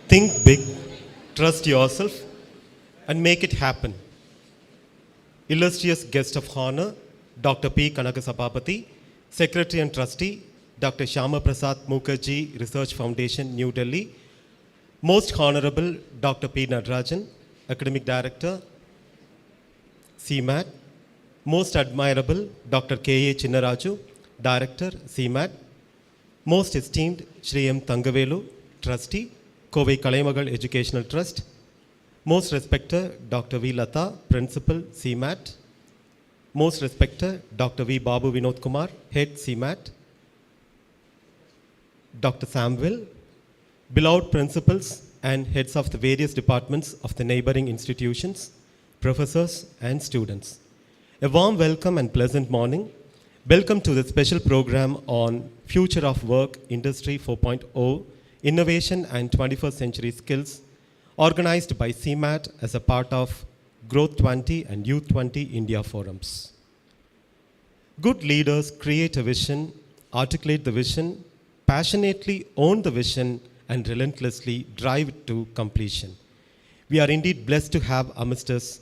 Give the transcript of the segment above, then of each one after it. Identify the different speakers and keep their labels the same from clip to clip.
Speaker 1: Think big, trust yourself, and make it happen. Illustrious guest of honor, Dr. P.KANAGASAPABATHI, Secretary and Trustee, Dr. Shyama Prasad Mukherjee Research Foundation, New Delhi. Most Honorable Dr. P. Natarajan, Academic Director, CIMAT. Most Admirable Dr. K.A. Chinnaraju, Director, CIMAT. Most Esteemed Shri M. Thangavelu, Trustee, Kovai Kalaimagal Educational Trust. Most Respected Dr. V. Lata, Principal, CIMAT. Most Respected Dr. V. Babu Vinod Kumar, Head, CIMAT. Dr. Samuel, beloved principals and heads of the various departments of the neighboring institutions, professors and students. A warm welcome and pleasant morning. Welcome to the special program on Future of Work, Industry 4.0, Innovation and 21st Century Skills, organized by CIMAT as a part of Growth 20 and Youth 20 India Forums. Good leaders create a vision, articulate the vision, passionately own the vision, and relentlessly drive it to completion. We are indeed blessed to have amongst us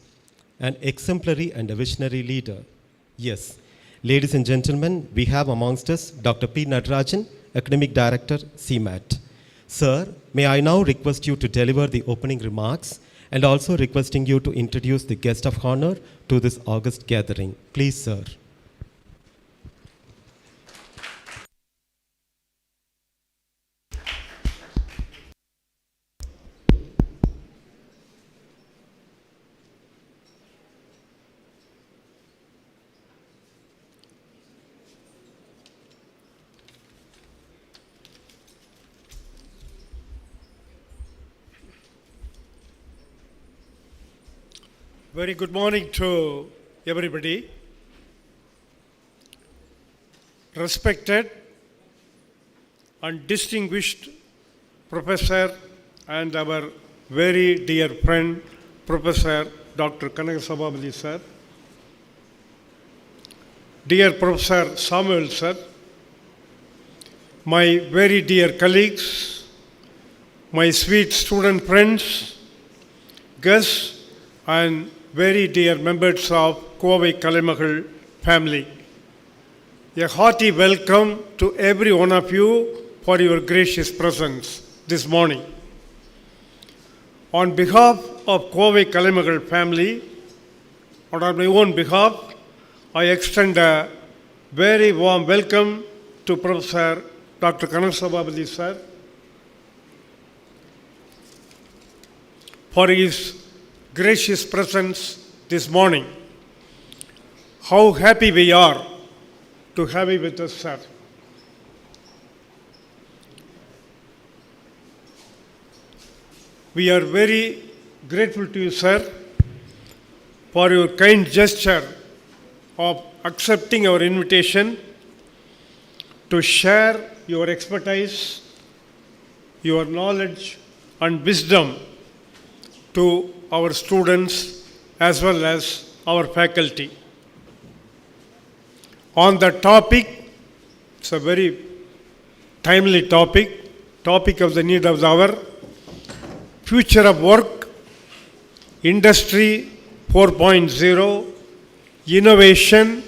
Speaker 1: an exemplary and a visionary leader. Yes, ladies and gentlemen, we have amongst us Dr. P. Natarajan, Academic Director, CIMAT. Sir, may I now request you to deliver the opening remarks and also requesting you to introduce the guest of honor to this august gathering. Please, sir.
Speaker 2: Very good morning to everybody. Respected and distinguished Professor and our very dear friend, Professor Dr. Kanagasapabadhi sir. Dear Professor Samuel sir, my very dear colleagues, my sweet student friends, guests, and very dear members of Kovai Kalaimagal family. A hearty welcome to every one of you for your gracious presence this morning. On behalf of Kovai Kalaimagal family, and on my own behalf, I extend a very warm welcome to Professor Dr. Kanagasapabadhi sir for his gracious presence this morning. How happy we are to have you with us, sir. We are very grateful to you, sir, for your kind gesture of accepting our invitation to share your expertise, your knowledge and wisdom to our students as well as our faculty. On the topic, it's a very timely topic of the need of the hour, future of work, industry 4.0, innovation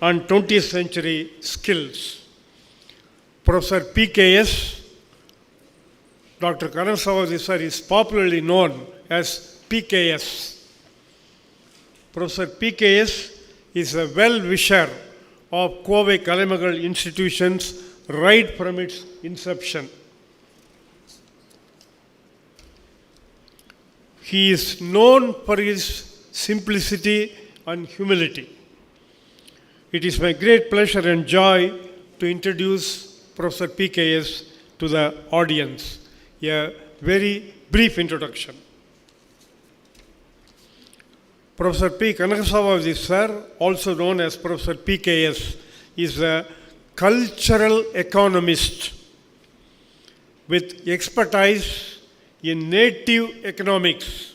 Speaker 2: and 20th century skills. Professor PKS, Dr. Kanagasapabadhi sir is popularly known as PKS. Professor PKS is a well-wisher of Kovai Kalaimagal institutions right from its inception. He is known for his simplicity and humility. It is my great pleasure and joy to introduce Professor PKS to the audience. A very brief introduction. Professor P. Kanagasapabadhi sir, also known as Professor PKS, is a cultural economist with expertise in native economics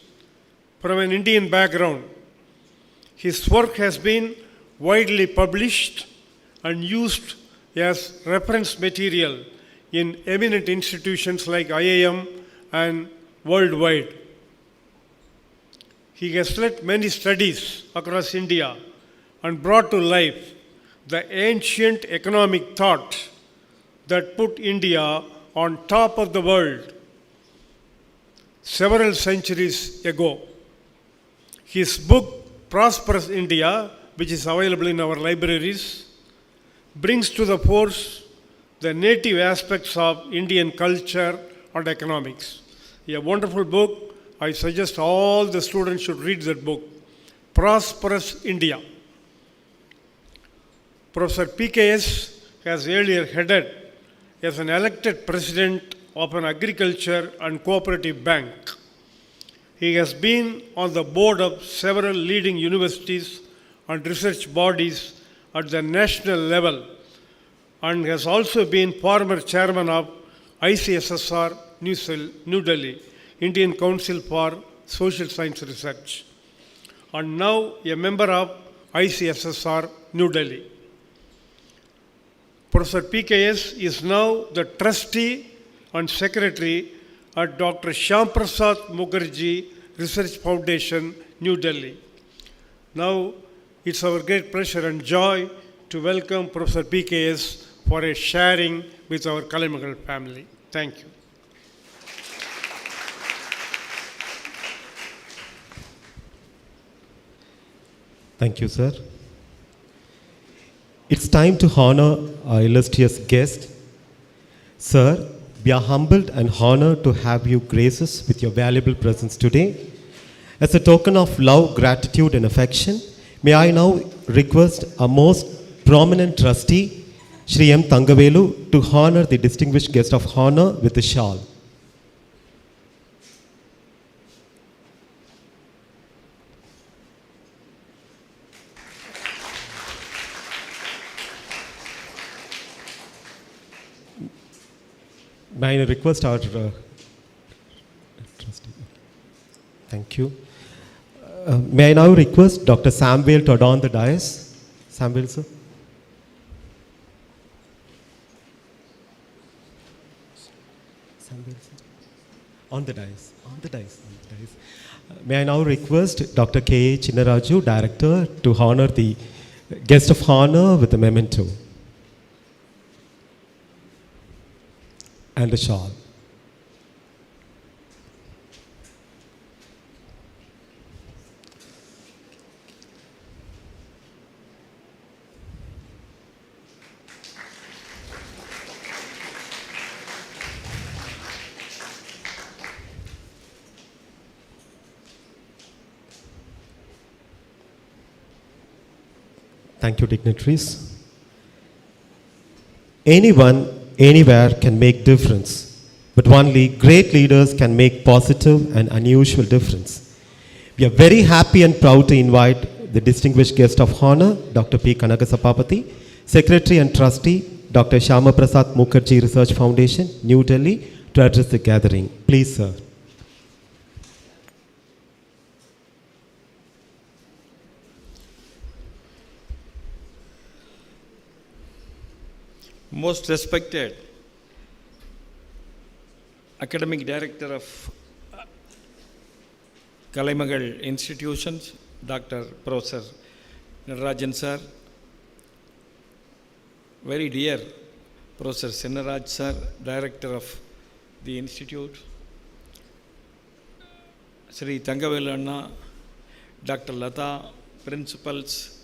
Speaker 2: from an Indian background. His work has been widely published and used as reference material in eminent institutions like IIM and worldwide. He has led many studies across India and brought to life the ancient economic thought that put India on top of the world several centuries ago. His book, Prosperous India, which is available in our libraries, brings to the fore the native aspects of Indian culture and economics. A wonderful book. I suggest all the students should read that book, Prosperous India. Professor PKS has earlier headed as an elected president of an agriculture and cooperative bank. He has been on the board of several leading universities and research bodies at the national level and has also been former chairman of ICSSR New Delhi, Indian Council for Social Science Research, and now a member of ICSSR New Delhi. Professor PKS is now the trustee and secretary at Dr. Shyamprasad Mukherjee Research Foundation, New Delhi. Now, it's our great pleasure and joy to welcome Professor PKS for a sharing with our Kalaimagal family. Thank you.
Speaker 1: Thank you, sir. It's time to honor our illustrious guest. Sir, we are humbled and honored to have you grace us with your valuable presence today. As a token of love, gratitude, and affection, may I now request our most prominent trustee, Shri M. Thangavelu, to honor the distinguished guest of honor with a shawl. May I request our trustee? Thank you. May I now request Dr. Samuel to adorn the dais? Samuel, sir. Samuel, sir. On the dais. On the dais. On the dais. May I now request Dr. K. Chinnaraju, Director, to honor the guest of honor with a memento and a shawl. Thank you, dignitaries. Anyone, anywhere can make difference, but only great leaders can make positive and unusual difference. We are very happy and proud to invite the distinguished guest of honor, Dr. P.KANAGASAPABATHI, Secretary and Trustee, Dr. Shyamprasad Mukherjee Research Foundation, New Delhi, to address the gathering. Please, sir.
Speaker 3: Most respected Academic Director of Kalaimagal Institutions, Dr. Professor Natarajan sir, very dear Professor Sinnaraj sir, Director of the Institute, Sri Thangavelu Anna, Dr. Lata, Principals,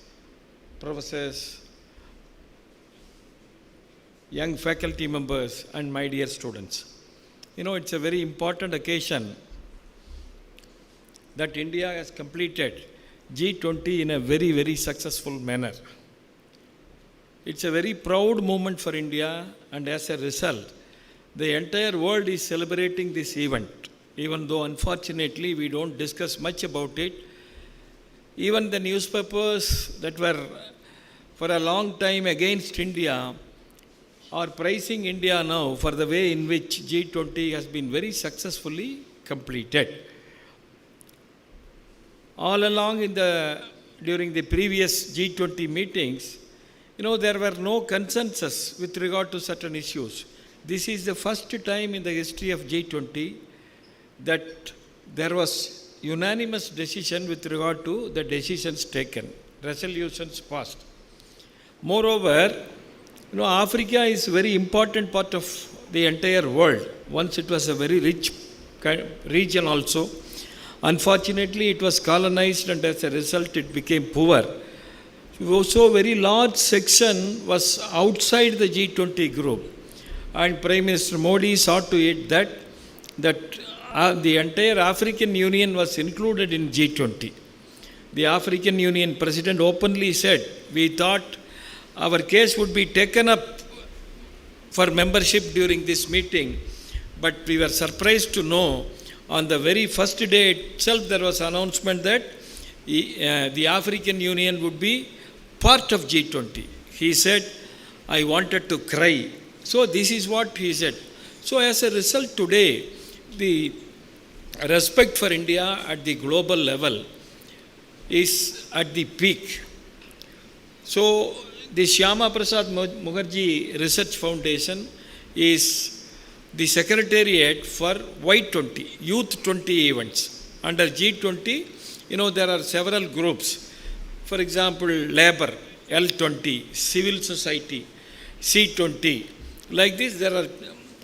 Speaker 3: Professors, young faculty members, and my dear students. You know, it's a very important occasion that India has completed G20 in a very, very successful manner. It's a very proud moment for India, and as a result, the entire world is celebrating this event, even though unfortunately we don't discuss much about it. Even the newspapers that were for a long time against India are praising India now for the way in which G20 has been very successfully completed. All along during the previous G20 meetings, there were no consensus with regard to certain issues. This is the first time in the history of G20 that there was unanimous decision with regard to the decisions taken, resolutions passed. Moreover, Africa is a very important part of the entire world. Once it was a very rich region also. Unfortunately, it was colonized and as a result it became poor. So a very large section was outside the G20 group. And Prime Minister Modi saw to it that the entire African Union was included in G20. The African Union President openly said, we thought our case would be taken up for membership during this meeting, but we were surprised to know on the very first day itself there was an announcement that the African Union would be part of G20. He said, I wanted to cry. So this is what he said. So as a result today, the respect for India at the global level is at the peak. So the Shyama Prasad Mukherjee Research Foundation is the secretariat for Y20, Youth 20 events. Under G20, there are several groups. For example, labor, L20, civil society, C20. Like this, there are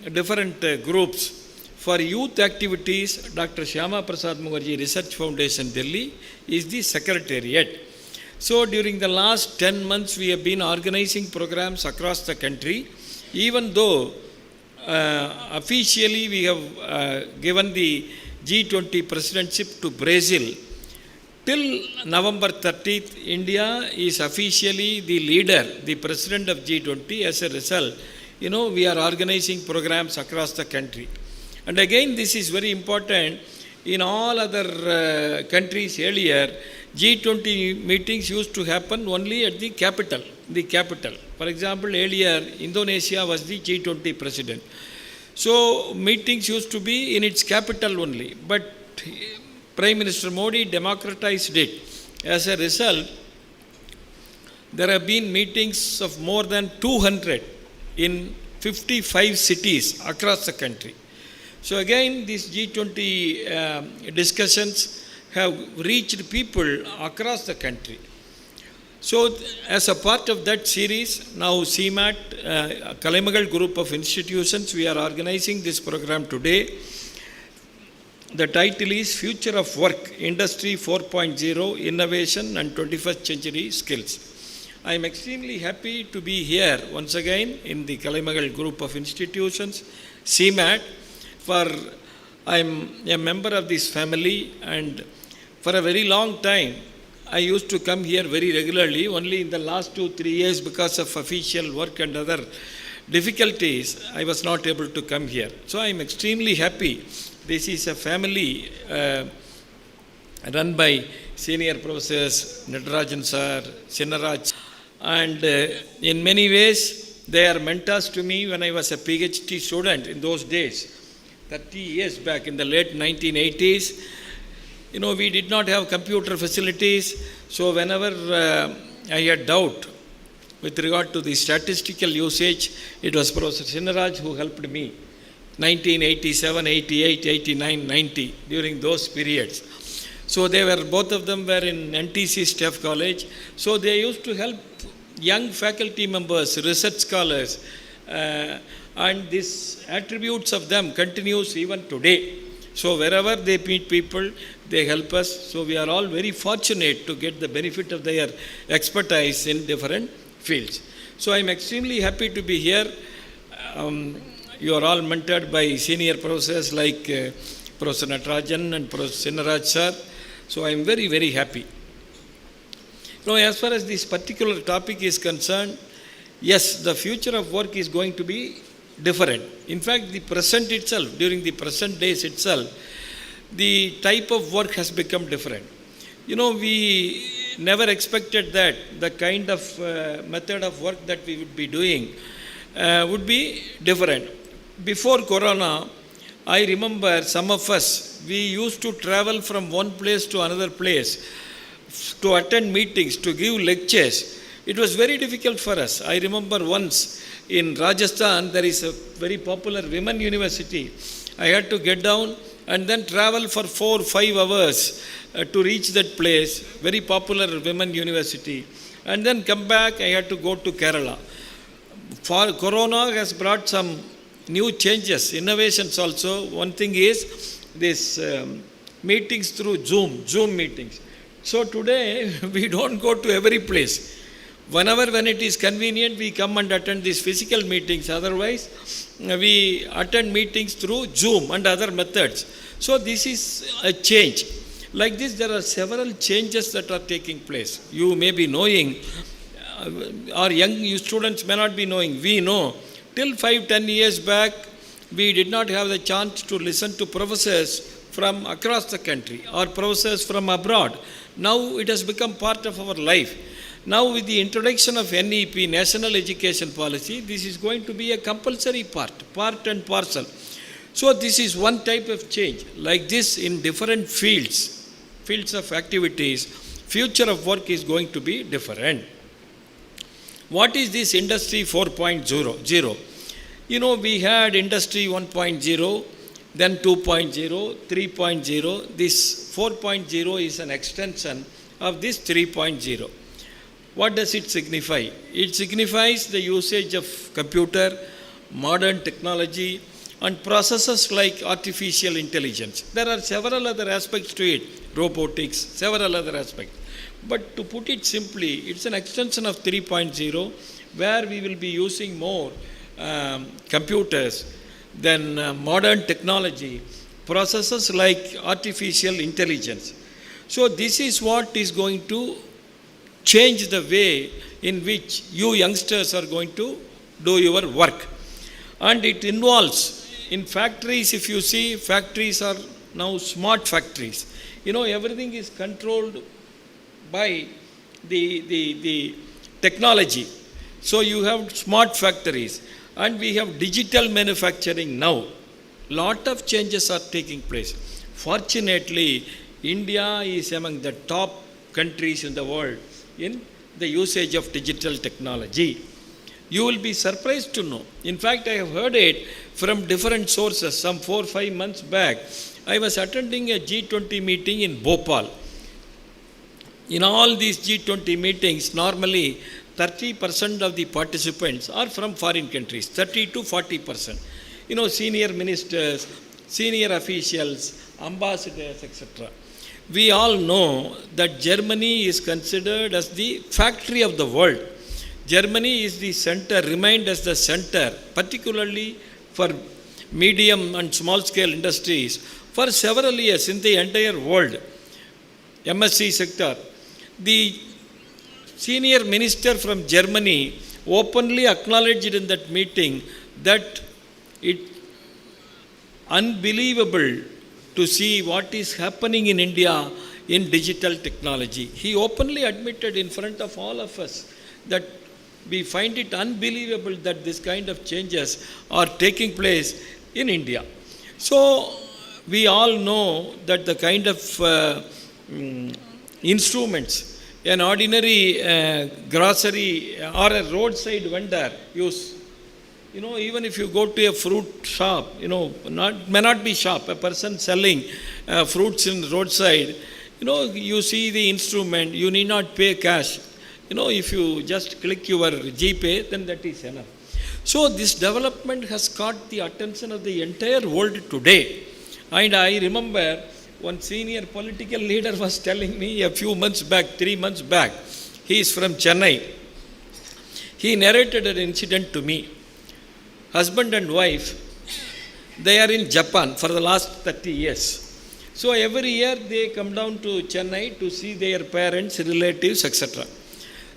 Speaker 3: different groups. For youth activities, Dr. Shyama Prasad Mukherjee Research Foundation, Delhi, is the secretariat. So during the last 10 months, we have been organizing programs across the country. Even though officially we have given the G20 presidency to Brazil, till November 30th, India is officially the leader, the president of G20. As a result, we are organizing programs across the country. And again, this is very important. In all other countries earlier, G20 meetings used to happen only at the capital. For example, earlier, Indonesia was the G20 president. So, meetings used to be in its capital only. But Prime Minister Modi democratized it. As a result, there have been meetings of more than 200 in 55 cities across the country. So again, these G20 discussions have reached people across the country. So as a part of that series, now CIMAT, Kalaimagal group of institutions, we are organizing this program today. The title is Future of Work, Industry 4.0, Innovation and 21st Century Skills. I am extremely happy to be here once again in the Kalaimagal group of institutions, CIMAT. I am a member of this family, and for a very long time, I used to come here very regularly. Only in the last 2-3 years, because of official work and other difficulties, I was not able to come here. So I am extremely happy. This is a family run by senior professors Natarajan sir, Chinnaraj, and in many ways, they are mentors to me when I was a PhD student in those days. 30 years back in the late 1980s, we did not have computer facilities. So whenever I had doubt with regard to the statistical usage, it was Professor Chinnaraj who helped me. 1987, 88, 89, 90, during those periods. So both of them were in NTC Staff College. So they used to help young faculty members, research scholars, and these attributes of them continues even today. So wherever they meet people, they help us. So we are all very fortunate to get the benefit of their expertise in different fields. So I am extremely happy to be here. You are all mentored by senior professors like Professor Natarajan and Professor Chinnaraj sir. So I am very, very happy. As far as this particular topic is concerned, yes, the future of work is going to be different. In fact, the present itself, during the present days itself, the type of work has become different. We never expected that the kind of method of work that we would be doing would be different. Before Corona, I remember some of us, we used to travel from one place to another place to attend meetings, to give lectures. It was very difficult for us. I remember once in Rajasthan, there is a very popular women university. I had to get down and then travel for 4 or 5 hours to reach that place, very popular women university. And then come back, I had to go to Kerala. For Corona has brought some new changes, innovations also. One thing is this meetings through Zoom meetings. So today, we don't go to every place. Whenever when it is convenient, we come and attend these physical meetings. Otherwise, we attend meetings through Zoom and other methods. So this is a change. Like this, there are several changes that are taking place. You may be knowing, or young students may not be knowing. We know, till 5-10 years back, we did not have the chance to listen to professors from across the country or professors from abroad. Now it has become part of our life. Now with the introduction of NEP, National Education Policy, this is going to be a compulsory part and parcel. So this is one type of change. Like this in different fields of activities, future of work is going to be different. What is this Industry 4.0? You know, we had Industry 1.0, then 2.0, 3.0. This 4.0 is an extension of this 3.0. What does it signify? It signifies the usage of computer, modern technology, and processes like artificial intelligence. There are several other aspects to it, robotics, several other aspects. But to put it simply, it's an extension of 3.0 where we will be using more computers, then modern technology, processes like artificial intelligence. So this is what is going to change the way in which you youngsters are going to do your work. And it involves, in factories, if you see, factories are now smart factories. You know, everything is controlled by the technology. So you have smart factories and we have digital manufacturing now. Lot of changes are taking place. Fortunately, India is among the top countries in the world in the usage of digital technology. You will be surprised to know. In fact, I have heard it from different sources. Some 4 or 5 months back, I was attending a G20 meeting in Bhopal. In all these G20 meetings, normally 30% of the participants are from foreign countries, 30 to 40%. You know, senior ministers, senior officials, ambassadors, etc. We all know that Germany is considered as the factory of the world. Germany is the center, remained as the center, particularly for medium and small scale industries for several years in the entire world. MSc sector. The senior minister from Germany openly acknowledged in that meeting that it's unbelievable to see what is happening in India in digital technology. He openly admitted in front of all of us that we find it unbelievable that this kind of changes are taking place in India. So we all know that the kind of instruments an ordinary grocery or a roadside vendor use. You know, even if you go to a fruit shop, you know, may not be shop, a person selling fruits in roadside, you know, you see the instrument, you need not pay cash. You know, if you just click your GPay, then that is enough. So this development has caught the attention of the entire world today. And I remember one senior political leader was telling me a few months back, 3 months back, he is from Chennai. He narrated an incident to me. Husband and wife, they are in Japan for the last 30 years. So every year they come down to Chennai to see their parents, relatives, etc.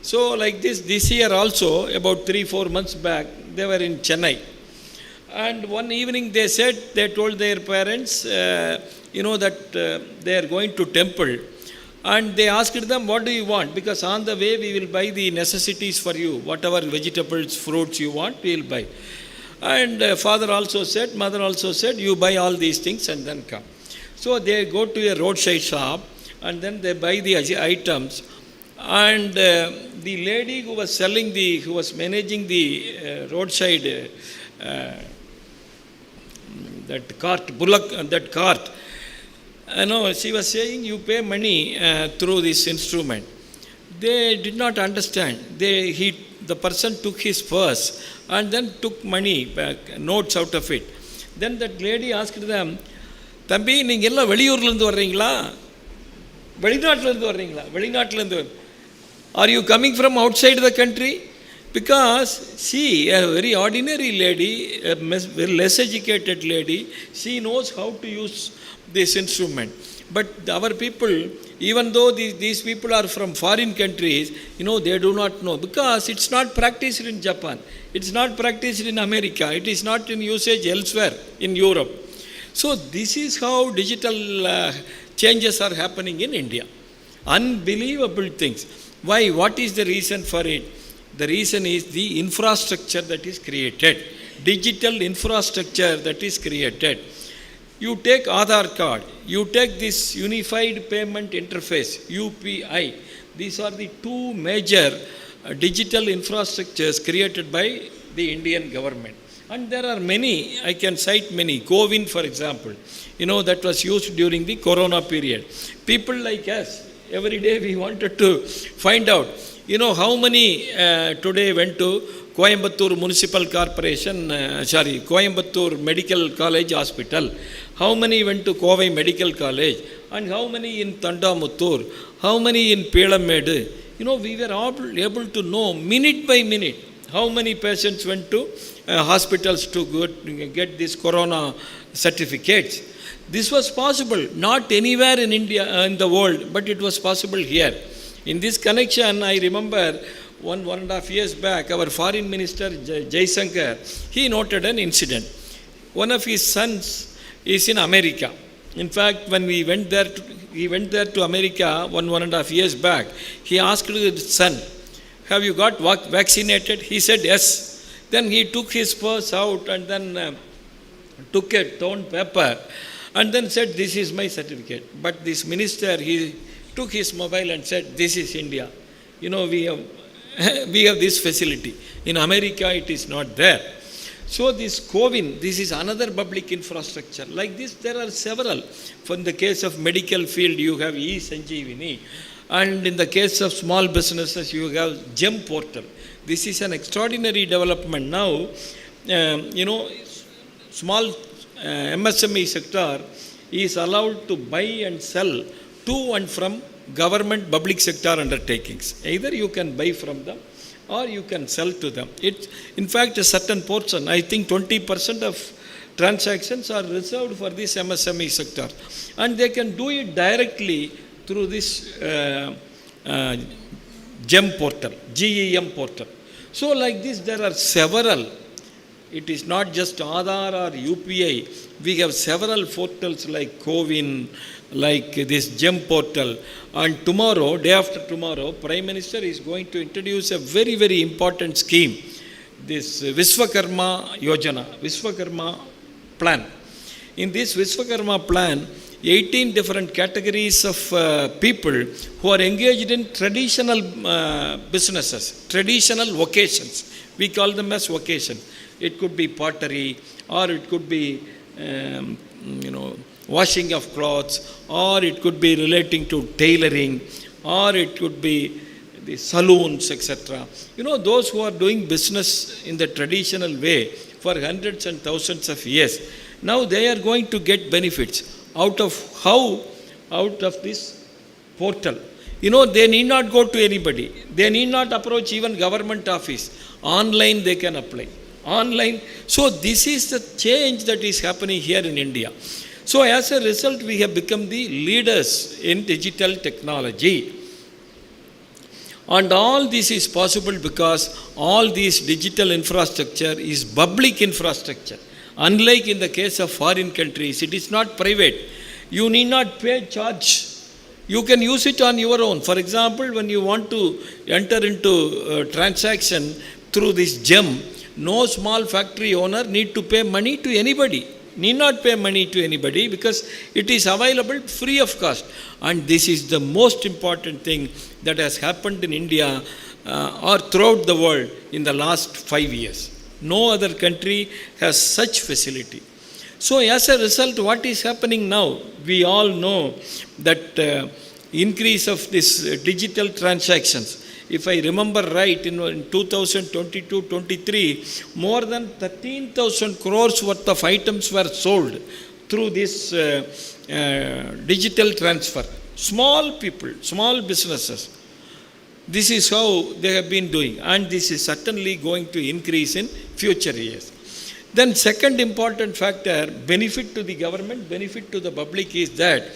Speaker 3: So like this year also, about 3-4 months back, they were in Chennai. And one evening they told their parents, that they are going to temple. And they asked them, what do you want? Because on the way we will buy the necessities for you. Whatever vegetables, fruits you want, we will buy. And father also said, mother also said, you buy all these things and then come. So they go to a roadside shop and then they buy the items. the lady who was who was managing the roadside, that cart, she was saying, you pay money through this instrument. They did not understand. The person took his purse and then took money back, notes out of it. Then that lady asked them, தம்பி நீங்கள் எல்லாம் வெளியூர்லேருந்து வர்றீங்களா, வெளிநாட்டிலேருந்து வர்றீங்களா, வெளிநாட்டிலேருந்து, are you coming from outside the country? Because she, a very ordinary lady, a very less educated lady, she knows how to use this instrument. But our people, even though these people are from foreign countries, they do not know, because it's not practiced in Japan, it's not practiced in America, it is not in usage elsewhere in Europe. So this is how digital changes are happening in India. Unbelievable things. Why? What is the reason for it? The reason is the infrastructure that is created. Digital infrastructure that is created. You take Aadhaar card, you take this Unified Payment Interface, UPI. These are the two major digital infrastructures created by the Indian government. And there are many, I can cite many. COIN, for example, that was used during the Corona period. People like us, every day we wanted to find out, how many today went to Coimbatore Municipal Corporation, Coimbatore Medical College Hospital, how many went to Kovai Medical College, and how many in Tandamuttur, how many in Pelamedu. We were able to know minute by minute how many patients went to hospitals to get these corona certificates. This was possible, not anywhere in India, in the world, but it was possible here. In this connection, I remember one and a half years back, our foreign minister, Jaisankar, he noted an incident. One of his sons is in America. In fact, when he went there to America one and a half years back, he asked his son, have you got vaccinated? He said, yes. Then he took his purse out and then took a torn paper and then said, this is my certificate. But this minister, he took his mobile and said, this is India. We have this facility. In America, it is not there. So this COIN, this is another public infrastructure. Like this, there are several. For the case of medical field, you have e-Sanjeevani. And in the case of small businesses, you have GEM portal. This is an extraordinary development. Now, small MSME sector is allowed to buy and sell to and from government public sector undertakings. Either you can buy from them or you can sell to them. It's, in fact, a certain portion, I think 20% of transactions are reserved for this MSME sector. And they can do it directly through this GEM portal, GEM portal. So like this, there are several. It is not just Aadhaar or UPI. We have several portals like COIN, like this GEM portal. And tomorrow, day after tomorrow, Prime Minister is going to introduce a very, very important scheme, this Vishwakarma Yojana, Vishwakarma plan. In this Vishwakarma plan, 18 different categories of people who are engaged in traditional businesses, traditional vocations. We call them as vocation. It could be pottery, or it could be, washing of clothes, or it could be relating to tailoring, or it could be the saloons, etc. Those who are doing business in the traditional way for hundreds and thousands of years, now they are going to get benefits. Out of this portal. They need not go to anybody. They need not approach even government office. Online they can apply. Online. So this is the change that is happening here in India. So as a result, we have become the leaders in digital technology. And all this is possible because all this digital infrastructure is public infrastructure. Unlike in the case of foreign countries, it is not private. You need not pay charge. You can use it on your own. For example, when you want to enter into a transaction through this GEM, no small factory owner need to pay money to anybody. need not pay money to anybody because it is available free of cost. And this is the most important thing that has happened in India or throughout the world in the last 5 years. No other country has such facility. So as a result, what is happening now? We all know that increase of this digital transactions. If I remember right, in 2022-23, more than 13,000 crores worth of items were sold through this digital transfer. Small people, small businesses. This is how they have been doing, and this is certainly going to increase in future years. Then second important factor, benefit to the government, benefit to the public, is that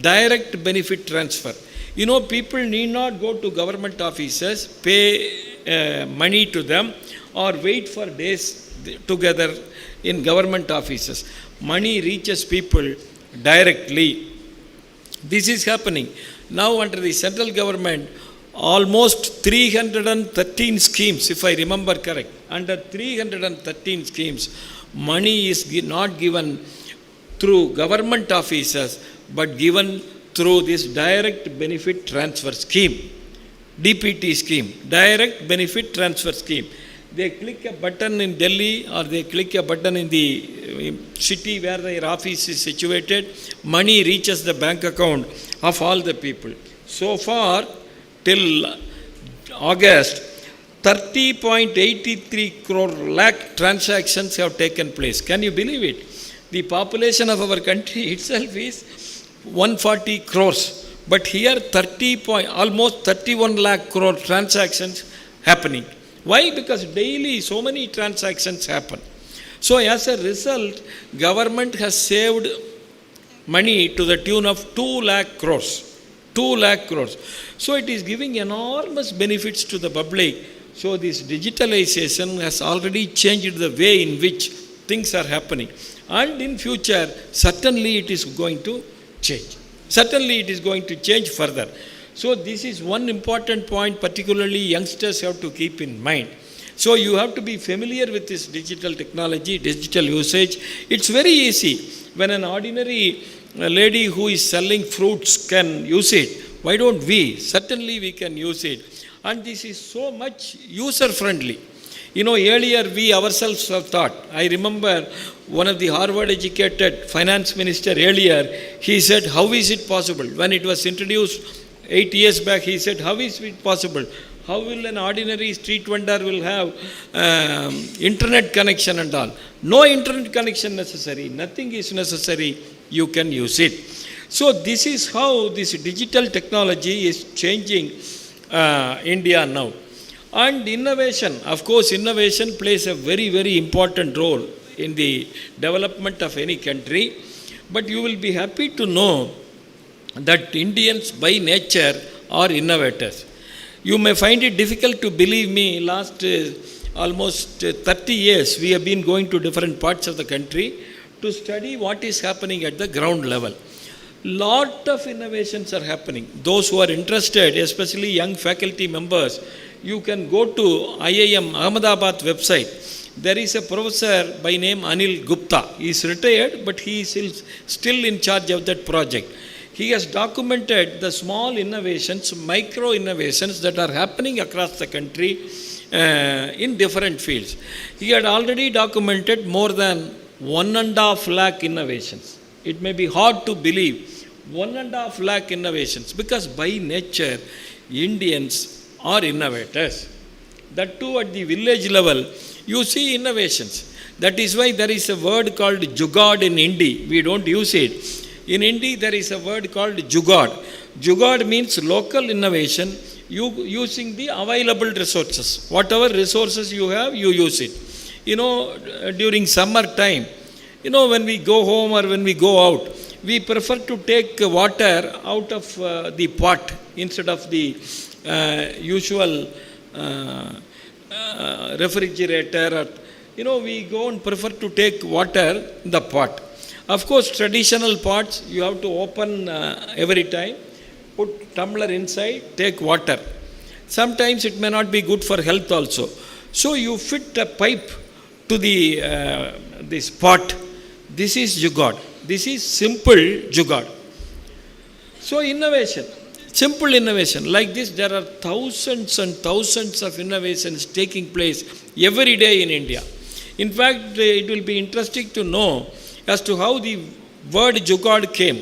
Speaker 3: direct benefit transfer. You know, people need not go to government offices, pay money to them, or wait for days together in government offices. Money reaches people directly. This is happening. Now under the central government, almost 313 schemes, if I remember correct, under 313 schemes, money is not given through government offices, but given through this direct benefit transfer scheme, DPT scheme, direct benefit transfer scheme. They click a button in Delhi or they click a button in the city where their office is situated, money reaches the bank account of all the people. So far, till August, 30.83 crore lakh transactions have taken place. Can you believe it? The population of our country itself is 140 crores. But here almost 31 lakh crore transactions happening. Why? Because daily so many transactions happen. So as a result, government has saved money to the tune of 2 lakh crores. 2 lakh crores. So it is giving enormous benefits to the public. So this digitalization has already changed the way in which things are happening. And in future, certainly it is going to change. Certainly it is going to change further. So this is one important point, particularly youngsters have to keep in mind. So you have to be familiar with this digital technology, digital usage. It's very easy. When an ordinary lady who is selling fruits can use it, why don't we? Certainly we can use it. And this is so much user friendly. You know, earlier we ourselves have thought, I remember one of the Harvard educated finance minister earlier, he said, how is it possible? When it was introduced 8 years back, he said, how is it possible? How will an ordinary street vendor will have internet connection and all? No internet connection necessary. Nothing is necessary. You can use it. So this is how this digital technology is changing India now. And innovation, of course, innovation plays a very, very important role in the development of any country. But you will be happy to know that Indians by nature are innovators. You may find it difficult to believe me, last almost 30 years we have been going to different parts of the country to study what is happening at the ground level. Lot of innovations are happening. Those who are interested, especially young faculty members, you can go to IIM Ahmedabad website. There is a professor by name Anil Gupta. He is retired, but he is still in charge of that project. He has documented the small innovations, micro innovations that are happening across the country in different fields. He had already documented more than 1.5 lakh innovations. It may be hard to believe, 1.5 lakh innovations, because by nature, Indians are innovators. That too at the village level, you see innovations. That is why there is a word called jugaad in Hindi. We don't use it. In Hindi, there is a word called jugaad. Jugaad means local innovation, using the available resources. Whatever resources you have, you use it. You know, during summer time, you know, when we go home or when we go out, we prefer to take water out of the pot instead of the usual refrigerator. Or, you know, we go and prefer to take water in the pot. Of course, traditional pots, you have to open every time, put tumbler inside, take water. Sometimes it may not be good for health also. So you fit a pipe to the this pot. This is jugaad. This is simple jugaad. So innovation, simple innovation. Like this, there are thousands and thousands of innovations taking place every day in India. In fact, it will be interesting to know as to how the word jugaad came.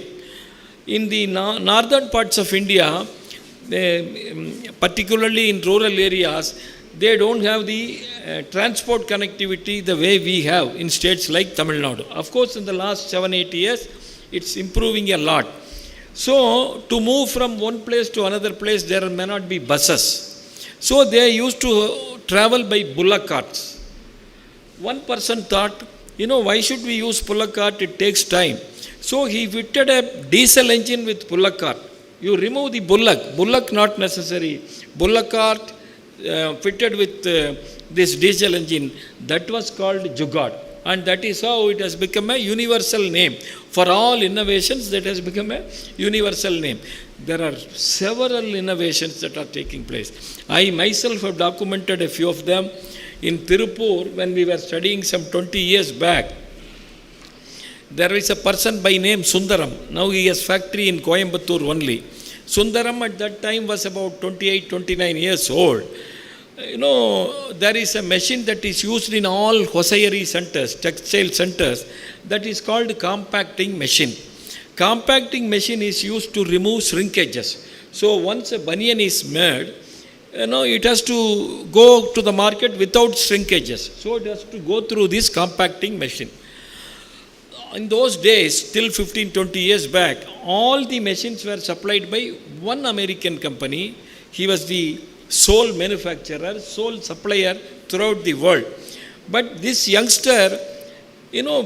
Speaker 3: In the northern parts of India, particularly in rural areas, they don't have the transport connectivity the way we have in states like Tamil Nadu. Of course, in the last 7-8 years, it's improving a lot. So, to move from one place to another place, there may not be buses. So, they used to travel by bullock carts. One person thought, why should we use bullock cart? It takes time. So, he fitted a diesel engine with bullock cart. You remove the bullock not necessary. Bullock cart fitted with this diesel engine, that was called jugaad. And that is how it has become a universal name. For all innovations, that has become a universal name. There are several innovations that are taking place. I myself have documented a few of them. In Tirupur, when we were studying some 20 years back, there is a person by name Sundaram. Now he has factory in Coimbatore only. Sundaram at that time was about 28, 29 years old. There is a machine that is used in all hosiery centers, textile centers, that is called compacting machine. Compacting machine is used to remove shrinkages. So once a banyan is made, it has to go to the market without shrinkages. So it has to go through this compacting machine. In those days, till 15, 20 years back, all the machines were supplied by one American company. He was the sole manufacturer, sole supplier throughout the world. But this youngster,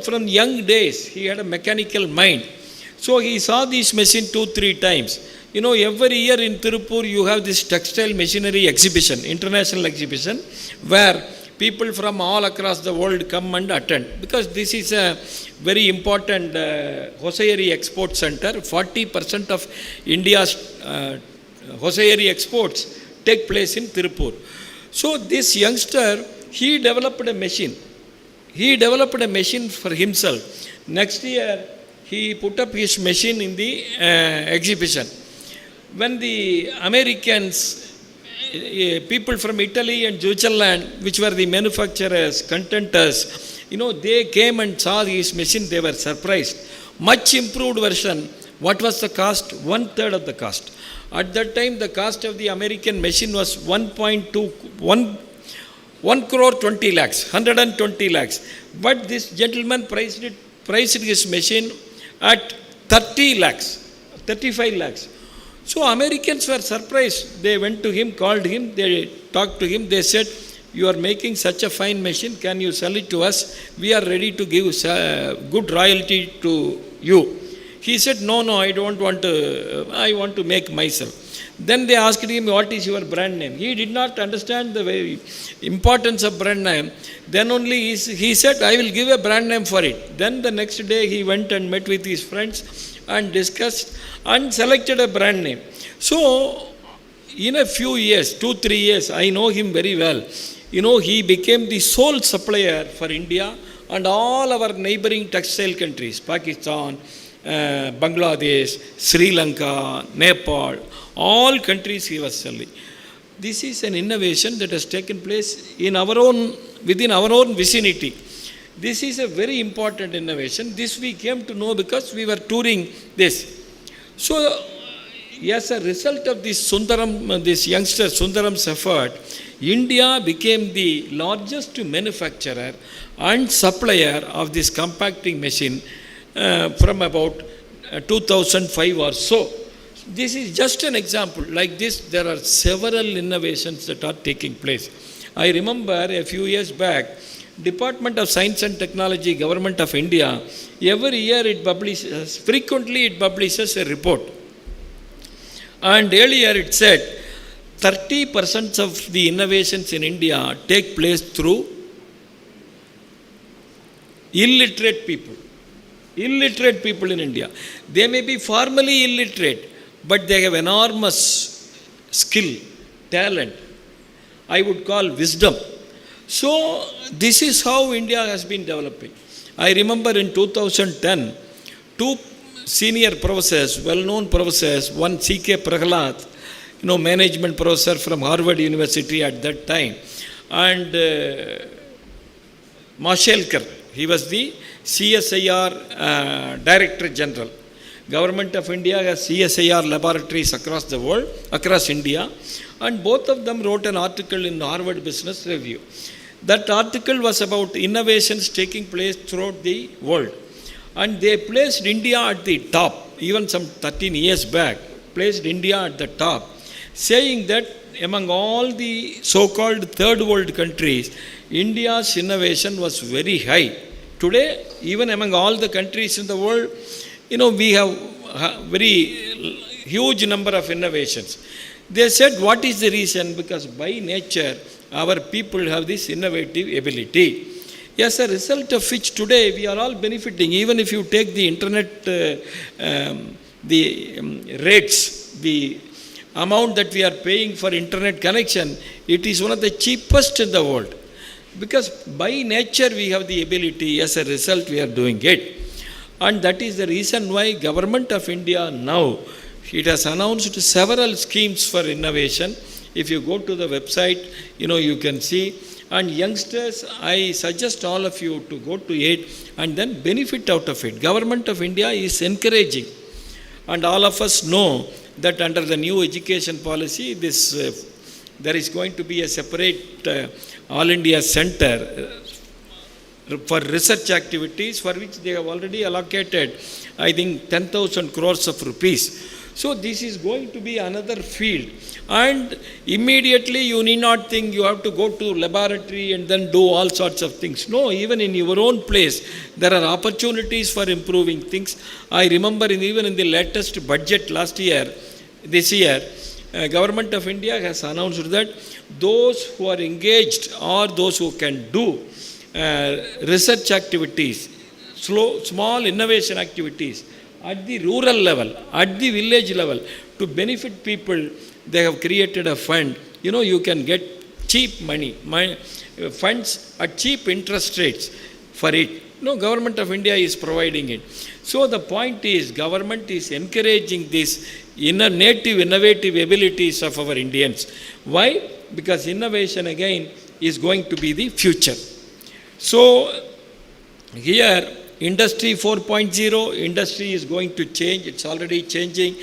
Speaker 3: from young days, he had a mechanical mind. So he saw this machine 2-3 times. Every year in Tirupur, you have this textile machinery exhibition, international exhibition, where people from all across the world come and attend. Because this is a very important hosiery export center. 40% of India's hosiery exports take place in Tirupur. So this youngster, he developed a machine. He developed a machine for himself. Next year, he put up his machine in the exhibition. When the Americans, people from Italy and Switzerland, which were the manufacturers, contenders, they came and saw his machine, they were surprised. Much improved version. What was the cost? 1/3 of the cost. At that time, the cost of the American machine was 1 crore 20 lakhs, 120 lakhs. But this gentleman priced his machine at 30 lakhs, 35 lakhs. So Americans were surprised. They went to him, called him, they talked to him. They said, "You are making such a fine machine. Can you sell it to us? We are ready to give good royalty to you." He said, no, I don't want to, I want to make myself. Then they asked him, what is your brand name? He did not understand the importance of brand name. Then only he said, I will give a brand name for it. Then the next day he went and met with his friends and discussed and selected a brand name. So in a few years, 2-3 years, I know him very well. He became the sole supplier for India and all our neighboring textile countries, Pakistan, Bangladesh, Sri Lanka, Nepal, all countries he was selling. This is an innovation that has taken place within our own vicinity. This is a very important innovation. This we came to know because we were touring this. So, as a result of this youngster Sundaram's effort, India became the largest manufacturer and supplier of this compacting machine from about 2005 or so. This is just an example. Like this, there are several innovations that are taking place. I remember a few years back, Department of Science and Technology, Government of India, every year frequently it publishes a report. And earlier it said 30% of the innovations in India take place through illiterate people. Illiterate people in India. They may be formally illiterate, but they have enormous skill, talent, I would call wisdom. So this is how India has been developing. I remember in 2010, two senior professors, well-known professors, one C.K. Prahalad, management professor from Harvard University at that time, and Mashelkar, he was the CSIR Director General. Government of India has CSIR laboratories across the world, across India, and both of them wrote an article in Harvard Business Review. That article was about innovations taking place throughout the world. And they placed India at the top, even some 13 years back, placed India at the top, saying that among all the so-called third world countries, India's innovation was very high. Today, even among all the countries in the world, we have a very huge number of innovations. They said, what is the reason? Because by nature, our people have this innovative ability. As a result of which today we are all benefiting. Even if you take the internet, rates, the amount that we are paying for internet connection, it is one of the cheapest in the world. Because by nature we have the ability, as a result we are doing it. And that is the reason why Government of India now, it has announced several schemes for innovation. If you go to the website, you can see. And youngsters, I suggest all of you to go to it and then benefit out of it. Government of India is encouraging. And all of us know that under the new education policy, there is going to be a separate All India Center for research activities, for which they have already allocated, I think, 10,000 crores of rupees. So this is going to be another field. And immediately you need not think you have to go to laboratory and then do all sorts of things. No, even in your own place, there are opportunities for improving things. I remember even in the latest budget this year, Government of India has announced that those who are engaged or those who can do research activities, small innovation activities, at the rural level, at the village level, to benefit people, they have created a fund. You can get cheap money, funds at cheap interest rates for it. Government of India is providing it. So the point is, government is encouraging this native innovative abilities of our Indians. Why? Because innovation again is going to be the future. So here, Industry 4.0, industry is going to change, it's already changing.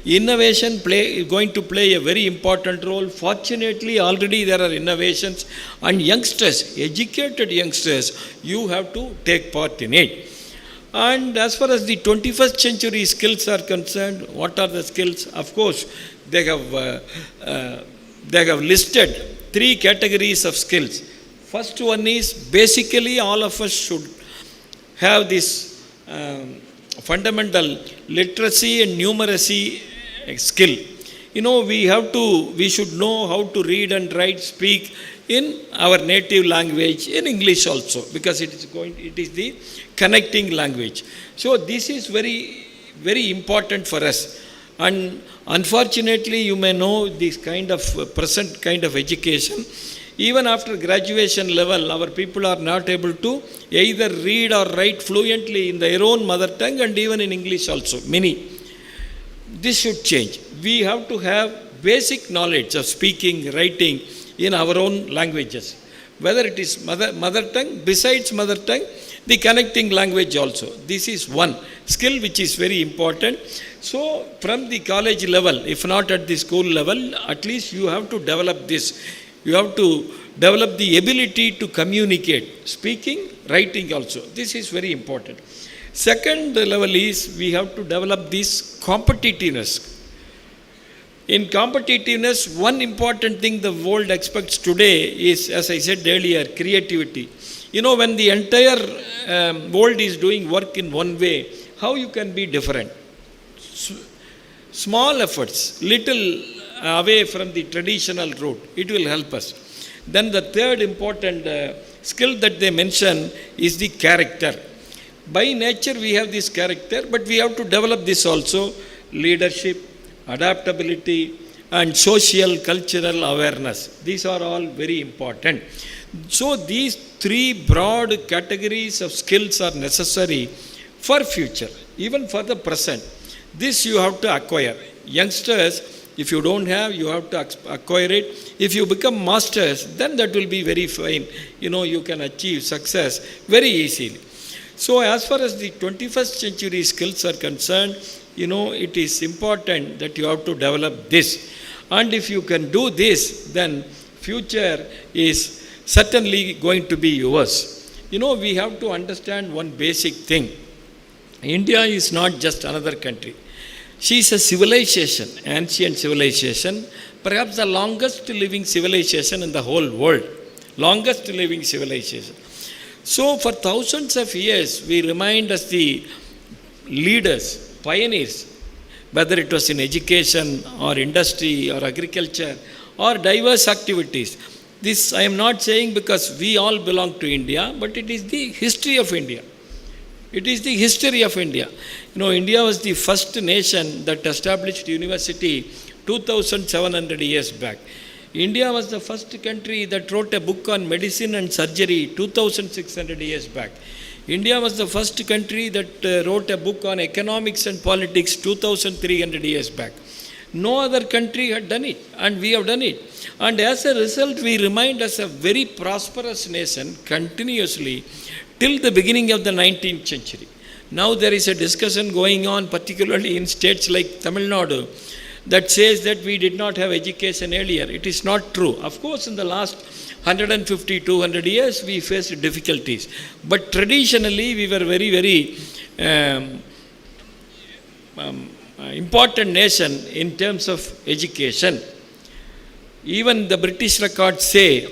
Speaker 3: Innovation is going to play a very important role. Fortunately, already there are innovations, and youngsters, educated youngsters, you have to take part in it. And as far as the 21st century skills are concerned, what are the skills? Of course, they have listed 3 categories of skills. First one is, basically all of us should have this fundamental literacy and numeracy skill. We should know how to read and write, speak in our native language, in English also, because it is the connecting language. So this is very, very important for us. And unfortunately, you may know this kind of present kind of education. Even after graduation level, our people are not able to either read or write fluently in their own mother tongue and even in English also, many. This should change. We have to have basic knowledge of speaking, writing in our own languages. Whether it is mother tongue, besides mother tongue, the connecting language also. This is one skill which is very important. So from the college level, if not at the school level, at least you have to develop this. You have to develop the ability to communicate, speaking, writing also. This is very important. Second level is we have to develop this competitiveness. In competitiveness, one important thing the world expects today is, as I said earlier, creativity. When the entire world is doing work in one way, how you can be different? Small efforts, little away from the traditional route, it will help us. Then the third important skill that they mention is the character. By nature we have this character, but we have to develop this also: leadership, adaptability, and social cultural awareness. These are all very important. So these three broad categories of skills are necessary for future, even for the present. This you have to acquire. Youngsters, if you don't have, you have to acquire it. If you become masters, then that will be very fine. You can achieve success very easily. So as far as the 21st century skills are concerned, it is important that you have to develop this. And if you can do this, then future is certainly going to be yours. We have to understand one basic thing. India is not just another country. She is a civilization, ancient civilization, perhaps the longest living civilization in the whole world. Longest living civilization. So for thousands of years, we remained as the leaders, pioneers, whether it was in education or industry or agriculture or diverse activities. This I am not saying because we all belong to India, but it is the history of India. It is the history of India. India was the first nation that established university 2,700 years back. India was the first country that wrote a book on medicine and surgery 2,600 years back. India was the first country that wrote a book on economics and politics 2,300 years back. No other country had done it, and we have done it. And as a result, we remained as a very prosperous nation continuously till the beginning of the 19th century. Now there is a discussion going on, particularly in states like Tamil Nadu, that says that we did not have education earlier. It is not true. Of course, in the last 150, 200 years, we faced difficulties. But traditionally, we were very, very important nation in terms of education. Even the British records say,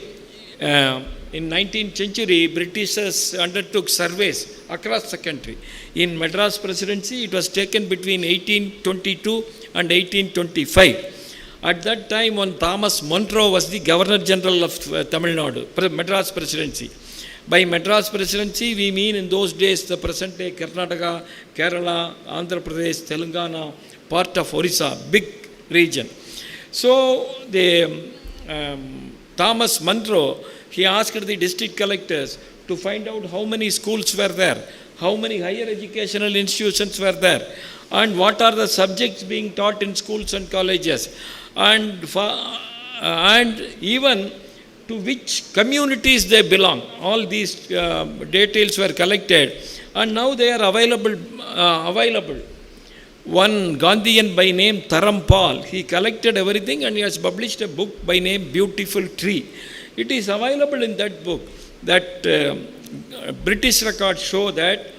Speaker 3: in 19th century, Britishers undertook surveys across the country. In Madras Presidency, it was taken between 1822 and 1825. At that time, one Thomas Munro was the Governor General of Tamil Nadu, Madras Presidency. By Madras Presidency, we mean in those days the present-day Karnataka, Kerala, Andhra Pradesh, Telangana, part of Orissa, big region. So, Thomas Munro, he asked the district collectors to find out how many schools were there, how many higher educational institutions were there, and what are the subjects being taught in schools and colleges, and even to which communities they belong. All these details were collected, and now they are available. One Gandhian by name Tharampal, he collected everything and he has published a book by name Beautiful Tree. It is available in that book that British records show that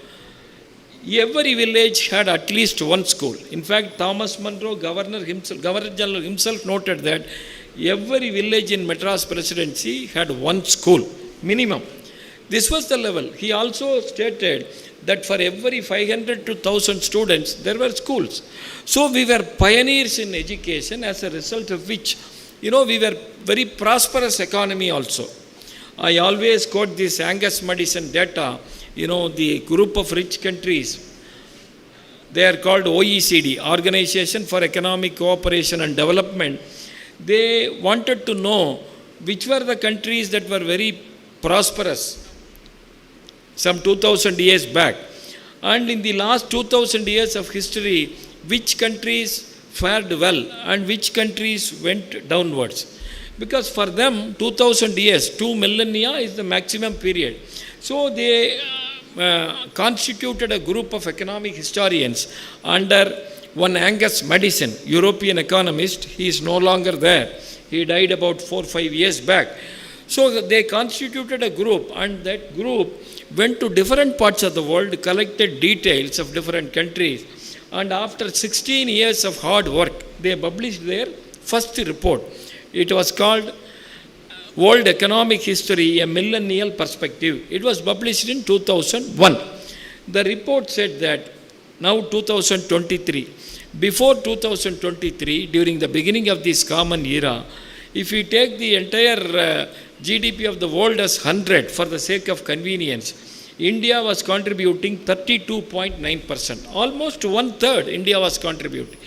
Speaker 3: every village had at least one school. In fact, Thomas Munro, Governor General himself noted that every village in Madras Presidency had one school, minimum. This was the level. He also stated that for every 500 to 1,000 students, there were schools. So we were pioneers in education, as a result of which, we were very prosperous economy also. I always quote this Angus Madison data, the group of rich countries, they are called OECD, Organization for Economic Cooperation and Development. They wanted to know which were the countries that were very prosperous some 2000 years back. And in the last 2000 years of history, which countries fared well and which countries went downwards. Because for them, 2000 years, 2 millennia is the maximum period. So they constituted a group of economic historians under one Angus Madison, European economist. He is no longer there. He died about 4 or 5 years back. So they constituted a group, and that group went to different parts of the world, collected details of different countries, and after 16 years of hard work, they published their first report. It was called World Economic History, a Millennial Perspective. It was published in 2001. The report said that now 2023, before 2023, during the beginning of this common era, if we take the entire GDP of the world as 100 for the sake of convenience, India was contributing 32.9%. Almost 1/3 India was contributing.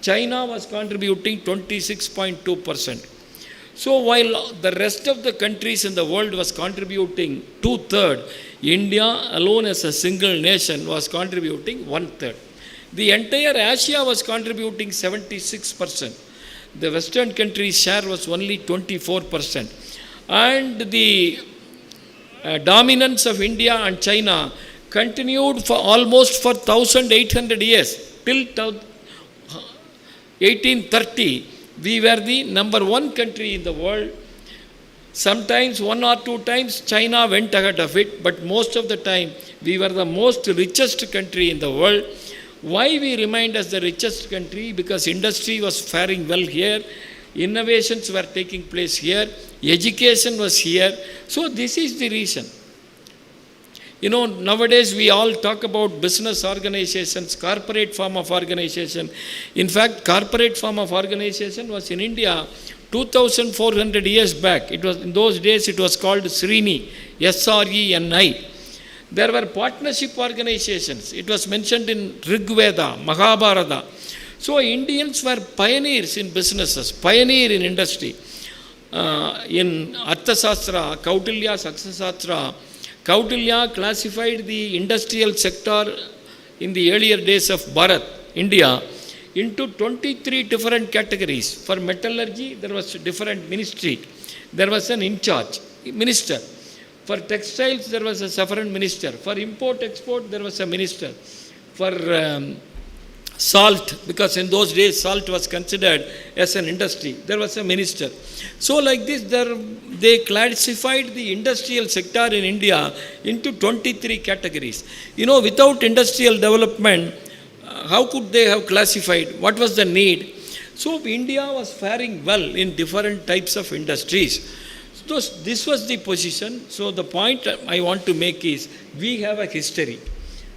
Speaker 3: China was contributing 26.2%. So while the rest of the countries in the world was contributing 2/3, India alone as a single nation was contributing 1/3. The entire Asia was contributing 76%. The Western countries' share was only 24%. And the dominance of India and China continued for almost for 1800 years. Till 1830, we were the number one country in the world. Sometimes one or two times China went ahead of it, but most of the time we were the most richest country in the world. Why we remained as the richest country? Because industry was faring well here, innovations were taking place here, education was here. So this is the reason. You know, nowadays we all talk about business organizations, corporate form of organization. In fact, corporate form of organization was in India 2,400 years back. It was, in those days it was called Srini, S-R-E-N-I. There were partnership organizations. It was mentioned in Rig Veda, Mahabharata. So Indians were pioneers in businesses, pioneer in industry. In Arthasastra, Kautilya Saksasastra, Kautilya classified the industrial sector in the earlier days of Bharat, India, into 23 different categories. For metallurgy, there was a different ministry. There was an in charge, minister. For textiles, there was a separate minister. For import-export, there was a minister. For salt, because in those days salt was considered as an industry, there was a minister. So like this, they classified the industrial sector in India into 23 categories. You know, without industrial development, how could they have classified? What was the need? So India was faring well in different types of industries. So this was the position. So the point I want to make is, we have a history.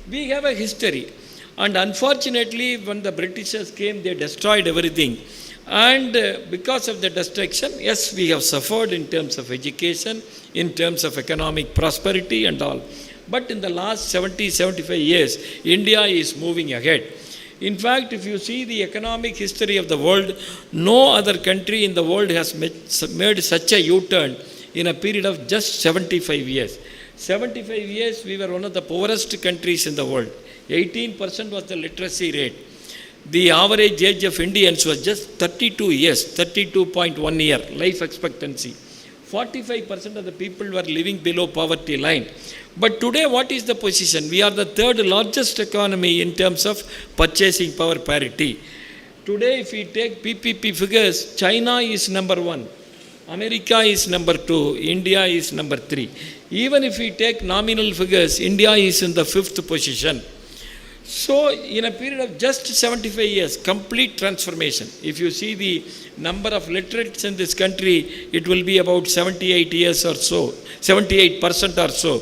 Speaker 3: We have a history. And unfortunately, when the Britishers came, they destroyed everything. And because of the destruction, yes, we have suffered in terms of education, in terms of economic prosperity and all. But in the last 70-75 years, India is moving ahead. In fact, if you see the economic history of the world, no other country in the world has made such a U-turn in a period of just 75 years. 75 years, we were one of the poorest countries in the world. 18% was the literacy rate. The average age of Indians was just 32 years, 32.1 year life expectancy. 45% of the people were living below poverty line. But today, what is the position? We are the third largest economy in terms of purchasing power parity. Today, if we take PPP figures, China is number 1, America is number 2, India is number 3. Even if we take nominal figures, India is in the 5th position. So, in a period of just 75 years, complete transformation. If you see the number of literates in this country, it will be about 78 years or so, 78% or so.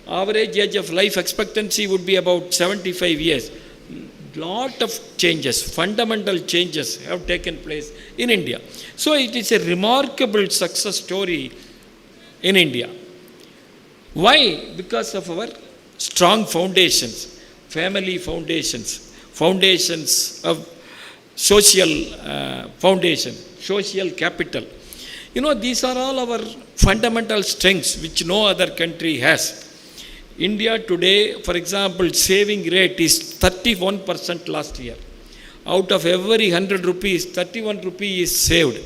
Speaker 3: Average age of life expectancy would be about 75 years. Lot of changes, fundamental changes have taken place in India. So, it is a remarkable success story in India. Why? Because of our strong foundations. Family foundations, foundations of social foundation, social capital. You know, these are all our fundamental strengths which no other country has. India today, for example, saving rate is 31% last year. Out of every 100 rupees, 31 rupees is saved.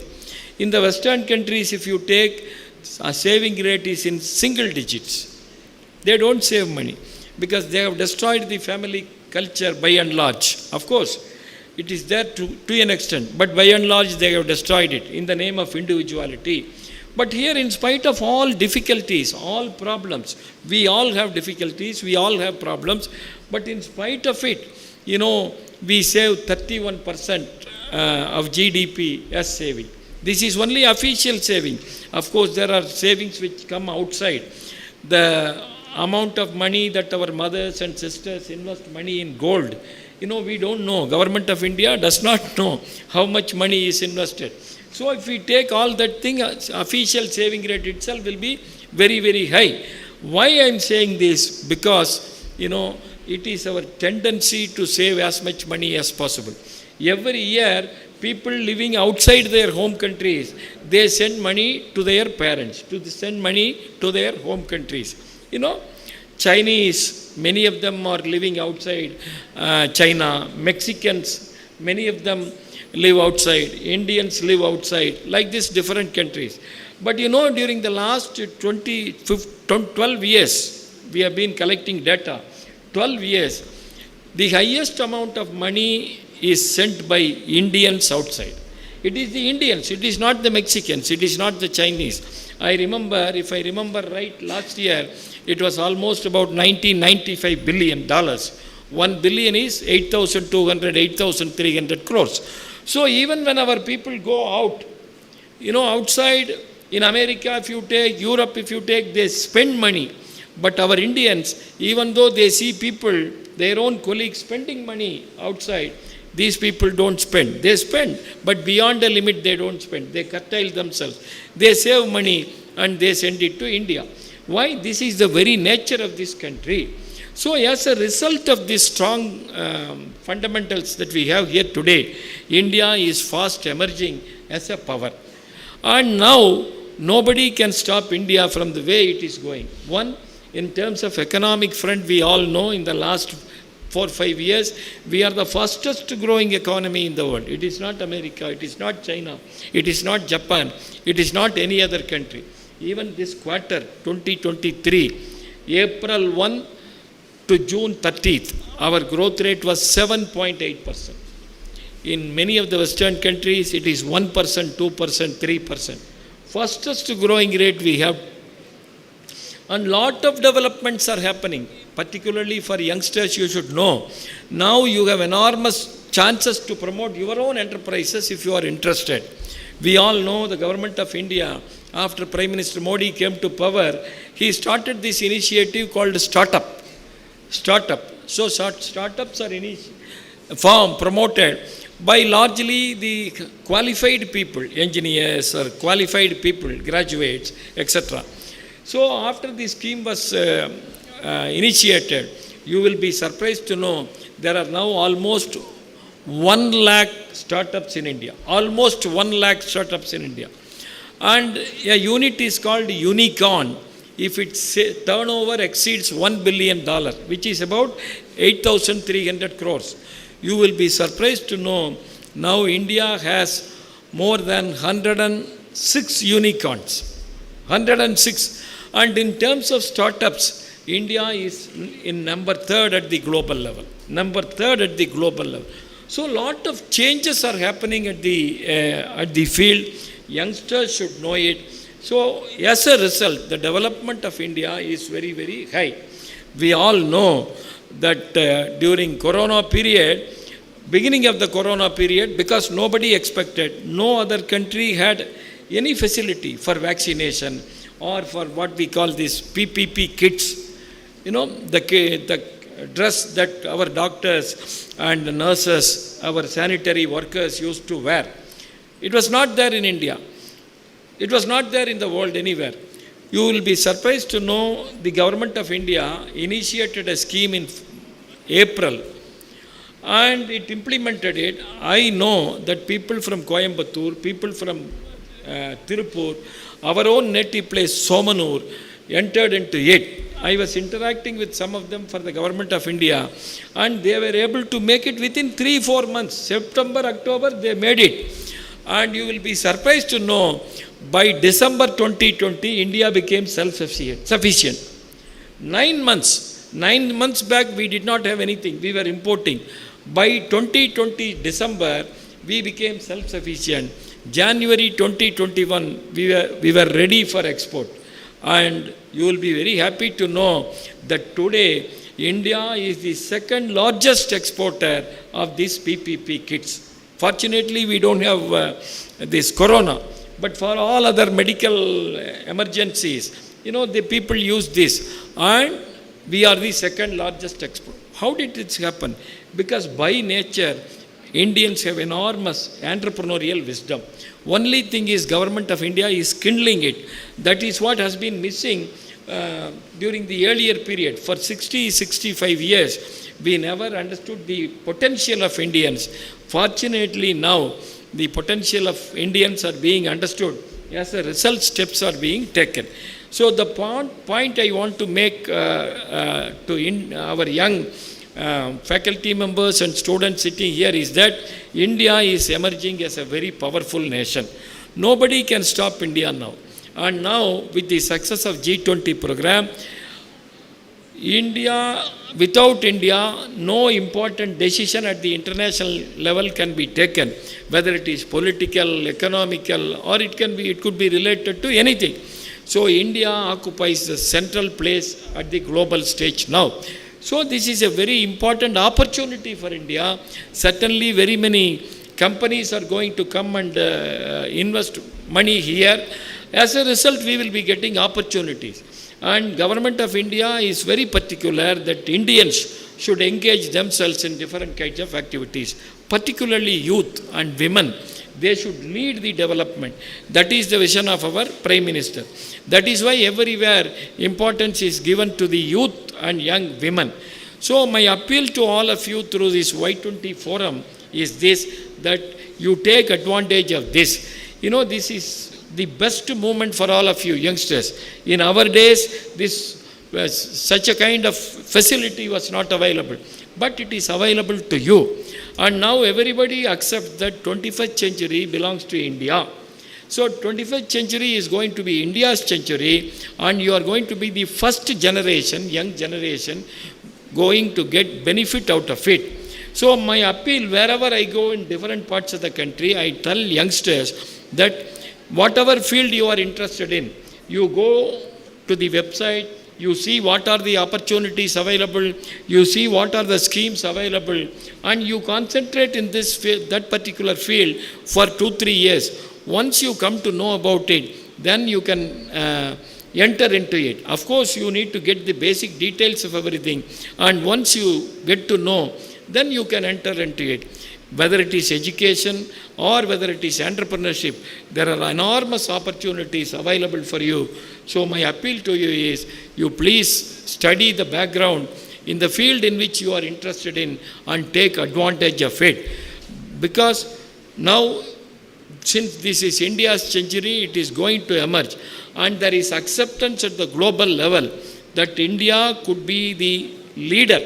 Speaker 3: In the Western countries, if you take, a saving rate is in single digits. They don't save money, because they have destroyed the family culture by and large. Of course, it is there to an extent, but by and large they have destroyed it in the name of individuality. But here, in spite of all difficulties, all problems, we all have difficulties, we all have problems, but in spite of it, you know, we save 31% of GDP as saving. This is only official saving. Of course, there are savings which come outside. The amount of money that our mothers and sisters invest money in gold, you know, we don't know. Government of India does not know how much money is invested. So if we take all that thing, official saving rate itself will be very, very high. Why I am saying this? Because, you know, it is our tendency to save as much money as possible. Every year, people living outside their home countries, they send money to their parents, to send money to their home countries. You know, Chinese, many of them are living outside China. Mexicans, many of them live outside. Indians live outside, like this different countries. But you know, during the last 12 years, we have been collecting data. 12 years, the highest amount of money is sent by Indians outside. It is the Indians, it is not the Mexicans, it is not the Chinese. I remember, if I remember right, last year, it was almost about $95 billion. 1 billion is 8,200, 8,300 crores. So even when our people go out, you know, outside, in America, if you take, Europe, if you take, they spend money. But our Indians, even though they see people, their own colleagues spending money outside, these people don't spend. They spend, but beyond a limit they don't spend. They curtail themselves. They save money and they send it to India. Why? This is the very nature of this country. So as a result of these strong fundamentals that we have here today, India is fast emerging as a power. And now, nobody can stop India from the way it is going. One, in terms of economic front, we all know in the last 4-5 years, we are the fastest growing economy in the world. It is not America, it is not China, it is not Japan, it is not any other country. Even this quarter, 2023, April 1 to June 30th, our growth rate was 7.8%. In many of the Western countries, it is 1%, 2%, 3%. Fastest growing rate we have. And lot of developments are happening, particularly for youngsters, you should know. Now you have enormous chances to promote your own enterprises if you are interested. We all know the government of India, after Prime Minister Modi came to power, he started this initiative called Startup. So startups are promoted by largely the qualified people, engineers or qualified people, graduates, etc. So after this scheme was initiated, you will be surprised to know there are now almost 1 lakh startups in India. Almost 1 lakh startups in India. And a unit is called unicorn if its turnover exceeds $1 billion, which is about 8,300 crores. You will be surprised to know now India has more than 106 unicorns. 106. And in terms of startups, India is in number 3rd at the global level. Number 3rd at the global level. So a lot of changes are happening at the field. Youngsters should know it. So as a result, the development of India is very, very high. We all know that during Corona period, beginning of the Corona period, because nobody expected, no other country had any facility for vaccination or for what we call these PPP kits. You know, the dress that our doctors and nurses, our sanitary workers used to wear. It was not there in India. It was not there in the world anywhere. You will be surprised to know the government of India initiated a scheme in April and it implemented it. I know that people from Coimbatore, people from Tirupur, our own native place Somanur, entered into it. I was interacting with some of them for the government of India and they were able to make it within 3-4 months. September, October, they made it. And you will be surprised to know by December 2020, India became self-sufficient. 9 months. 9 months back, we did not have anything. We were importing. By 2020 December, we became self-sufficient. January 2021, we were ready for export. And you will be very happy to know that today, India is the second largest exporter of these PPP kits. Fortunately, we don't have this corona. But for all other medical emergencies, you know, the people use this. And we are the second largest exporter. How did this happen? Because by nature, Indians have enormous entrepreneurial wisdom. Only thing is government of India is kindling it. That is what has been missing during the earlier period. For 60-65 years, we never understood the potential of Indians. Fortunately now, the potential of Indians are being understood. As a result, steps are being taken. So the point I want to make to our young faculty members and students sitting here is that India is emerging as a very powerful nation. Nobody can stop India now. And now, with the success of G20 program, without India, no important decision at the international level can be taken, whether it is political, economical, or it could be related to anything. So India occupies the central place at the global stage now. So this is a very important opportunity for India. Certainly very many companies are going to come and invest money here. As a result, we will be getting opportunities. And Government of India is very particular that Indians should engage themselves in different kinds of activities, particularly youth and women. They should lead the development. That is the vision of our Prime Minister. That is why everywhere importance is given to the youth and young women. So my appeal to all of you through this Y20 forum is this, that you take advantage of this. You know, this is the best moment for all of you youngsters. In our days, such a kind of facility was not available, but it is available to you. And now everybody accepts that 21st century belongs to India. So 21st century is going to be India's century, and you are going to be the first generation, young generation, going to get benefit out of it. So my appeal, wherever I go in different parts of the country, I tell youngsters that whatever field you are interested in, you go to the website, you see what are the opportunities available, you see what are the schemes available, and you concentrate in this field, that particular field for 2-3 years. Once you come to know about it, then you can enter into it. Of course, you need to get the basic details of everything, and once you get to know, then you can enter into it. Whether it is education or whether it is entrepreneurship, there are enormous opportunities available for you. So my appeal to you is, you please study the background in the field in which you are interested in and take advantage of it. Because now, since this is India's century, it is going to emerge. And there is acceptance at the global level that India could be the leader.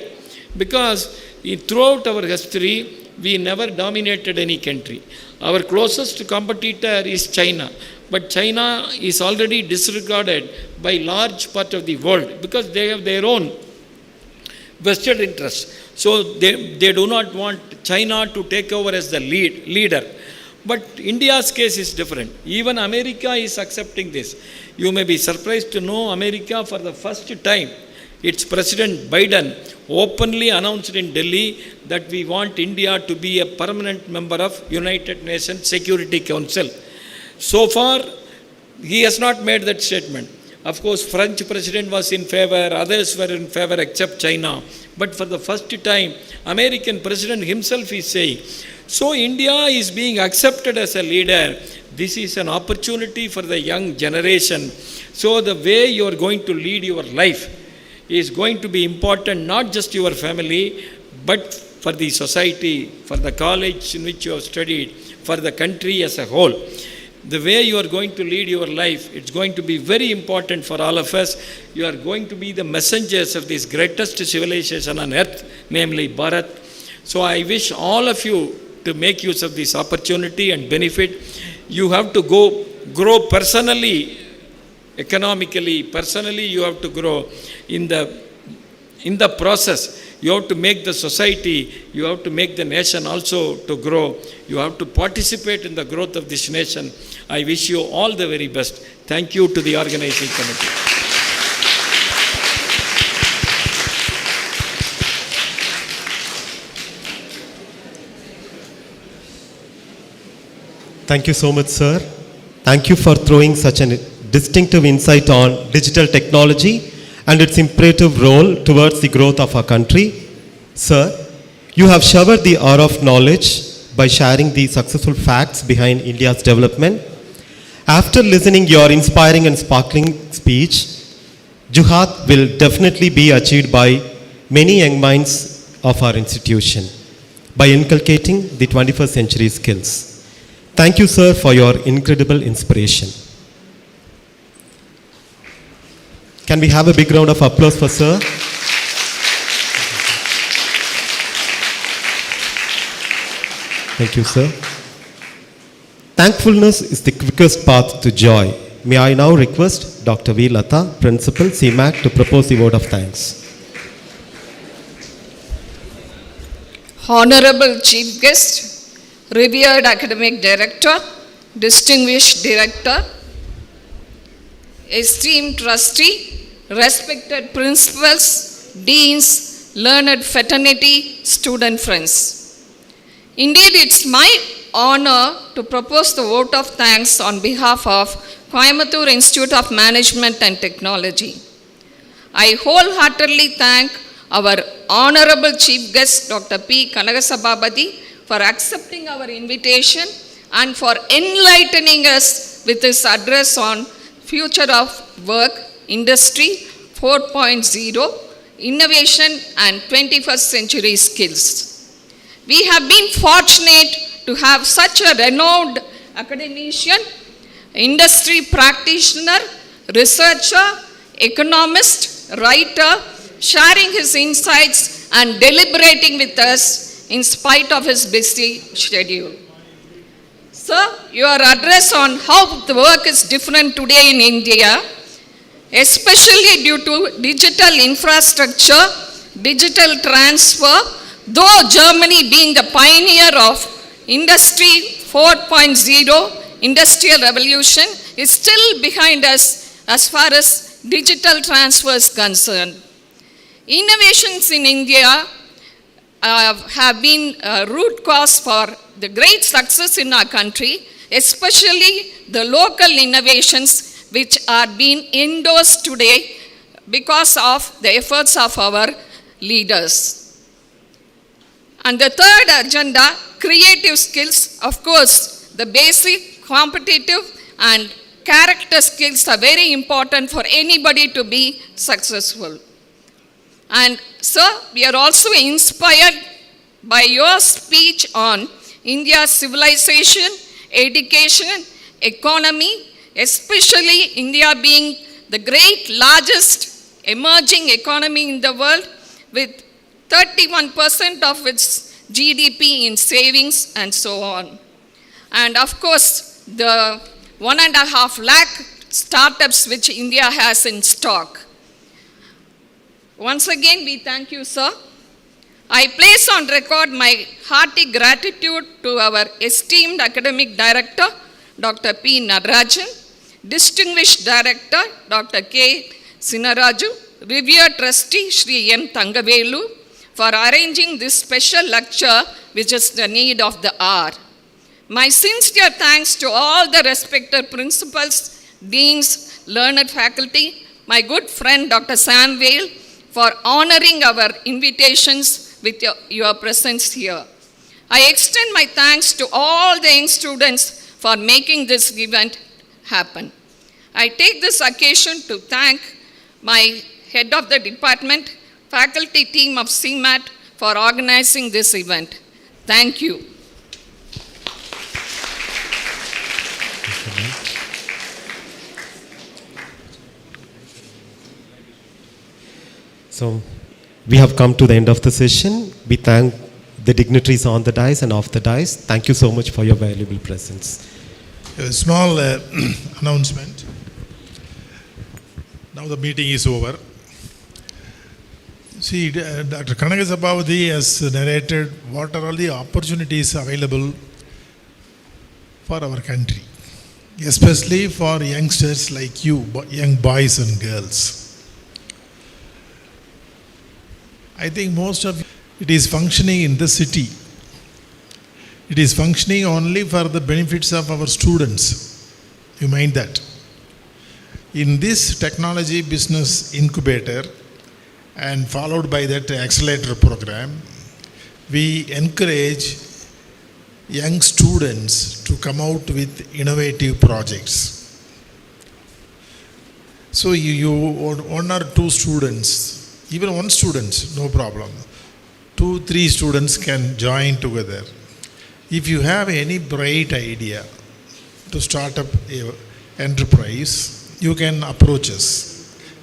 Speaker 3: Because throughout our history, we never dominated any country. Our closest competitor is China. But China is already disregarded by large part of the world because they have their own vested interests. So they do not want China to take over as the leader. But India's case is different. Even America is accepting this. You may be surprised to know America, for the first time, its President Biden openly announced in Delhi that we want India to be a permanent member of United Nations Security Council. So far, he has not made that statement. Of course, French President was in favor, others were in favor except China. But for the first time, American President himself is saying. So India is being accepted as a leader. This is an opportunity for the young generation. So the way you are going to lead your life is going to be important, not just your family, but for the society, for the college in which you have studied, for the country as a whole. The way you are going to lead your life, it's going to be very important for all of us. You are going to be the messengers of this greatest civilization on earth, namely Bharat. So I wish all of you to make use of this opportunity and benefit. You have to grow personally, economically, personally you have to grow. In the process, you have to make the society, you have to make the nation also to grow. You have to participate in the growth of this nation. I wish you all the very best. Thank you to the organizing committee.
Speaker 1: Thank you so much, sir. Thank you for throwing such a distinctive insight on digital technology and its imperative role towards the growth of our country. Sir, you have showered the air of knowledge by sharing the successful facts behind India's development. After listening your inspiring and sparkling speech, Juhat will definitely be achieved by many young minds of our institution by inculcating the 21st century skills. Thank you, sir, for your incredible inspiration. Can we have a big round of applause for sir? Thank you, sir. Thankfulness is the quickest path to joy. May I now request Dr. V. Lata, Principal, CIMAT, to propose the vote of thanks.
Speaker 4: Honorable Chief Guest, revered Academic Director, Distinguished Director, esteemed Trustee, respected Principals, Deans, learned fraternity, student friends. Indeed, it's my honor to propose the vote of thanks on behalf of Coimbatore Institute of Management and Technology. I wholeheartedly thank our Honorable Chief Guest, Dr.P.KANAGASAPABATHI, for accepting our invitation and for enlightening us with his address on Future of Work, Industry 4.0, Innovation and 21st Century Skills. We have been fortunate to have such a renowned academician, industry practitioner, researcher, economist, writer, sharing his insights and deliberating with us in spite of his busy schedule. Sir, your address on how the work is different today in India, especially due to digital infrastructure, digital transfer, though Germany being the pioneer of Industry 4.0, Industrial Revolution, is still behind us as far as digital transfer is concerned. Innovations in India have been a root cause for the great success in our country, especially the local innovations which are being endorsed today because of the efforts of our leaders. And the third agenda, creative skills. Of course, the basic, competitive and character skills are very important for anybody to be successful. And sir, we are also inspired by your speech on India's civilization, education, economy, especially India being the largest emerging economy in the world with 31% of its GDP in savings and so on. And of course, the 1.5 lakh startups which India has in stock. Once again, we thank you, sir. I place on record my hearty gratitude to our esteemed academic director, Dr. P. Natarajan, distinguished director, Dr. K. Sinaraju, revered trustee, Sri M. Thangavelu, for arranging this special lecture, which is the need of the hour. My sincere thanks to all the respected principals, deans, learned faculty, my good friend Dr. Sam Vale, for honoring our invitations with your presence here. I extend my thanks to all the young students for making this event happen. I take this occasion to thank my head of the department, faculty team of CIMAT for organizing this event. Thank you.
Speaker 1: So, we have come to the end of the session. We thank the dignitaries on the dais and off the dais. Thank you so much for your valuable presence.
Speaker 5: A small announcement. Now the meeting is over. See, Dr. Kanagasapabadhi has narrated what are all the opportunities available for our country, especially for youngsters like you, young boys and girls. I think most of it is functioning in the city. It is functioning only for the benefits of our students. You mind that? In this technology business incubator and followed by that accelerator program, we encourage young students to come out with innovative projects. So you one or two students, even one student, no problem. 2-3 students can join together. If you have any bright idea to start up an enterprise, you can approach us.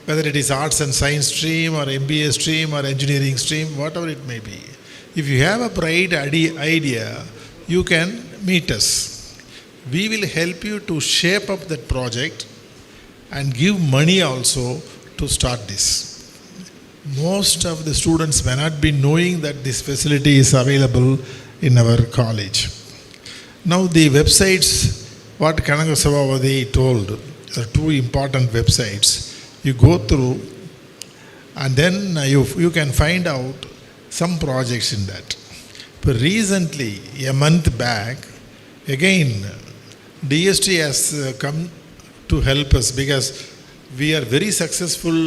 Speaker 5: Whether it is arts and science stream or MBA stream or engineering stream, whatever it may be. If you have a bright idea, you can meet us. We will help you to shape up that project and give money also to start this. Most of the students may not be knowing that this facility is available in our college. Now the websites, what Kanagasapabadhi told, are two important websites. You go through and then you can find out some projects in that. But recently, a month back, again, DST has come to help us because we are very successful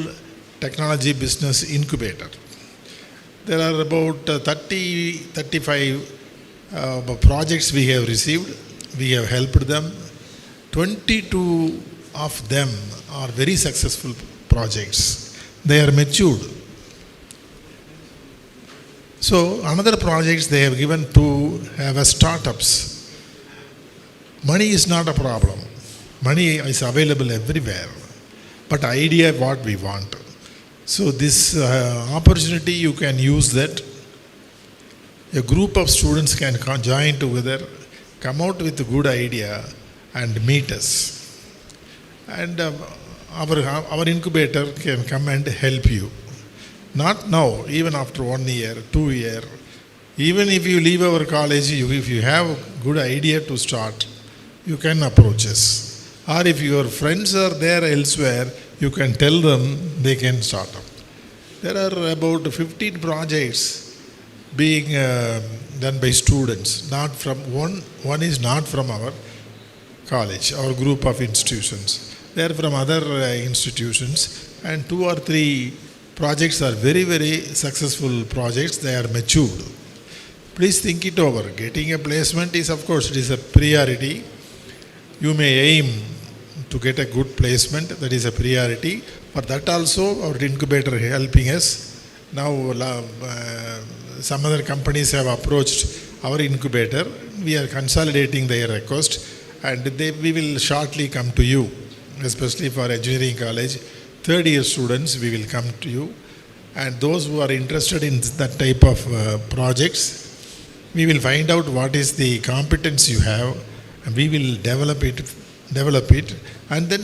Speaker 5: technology business incubator. There are about 35 projects we have received. We have helped them. 22 of them are very successful projects. They are matured. So another projects they have given to have a startups. Money is not a problem. Money is available everywhere. But idea what we want. So this opportunity you can use that. A group of students can join together, come out with a good idea and meet us. And our incubator can come and help you. Not now, even after 1 year, 2 years. Even if you leave our college, if you have a good idea to start, you can approach us. Or if your friends are there elsewhere, you can tell them they can start up. There are about 15 projects being done by students. Not from one is not from our college, our group of institutions. They are from other institutions, and 2 or 3 projects are very, very successful projects. They are matured. Please think it over. Getting a placement is, of course, it is a priority. You may aim to get a good placement. That is a priority. For that also, our incubator helping us. Now, some other companies have approached our incubator. We are consolidating their request, and we will shortly come to you, especially for engineering college. 3rd year students, we will come to you. And those who are interested in that type of projects, we will find out what is the competence you have, and we will develop it, and then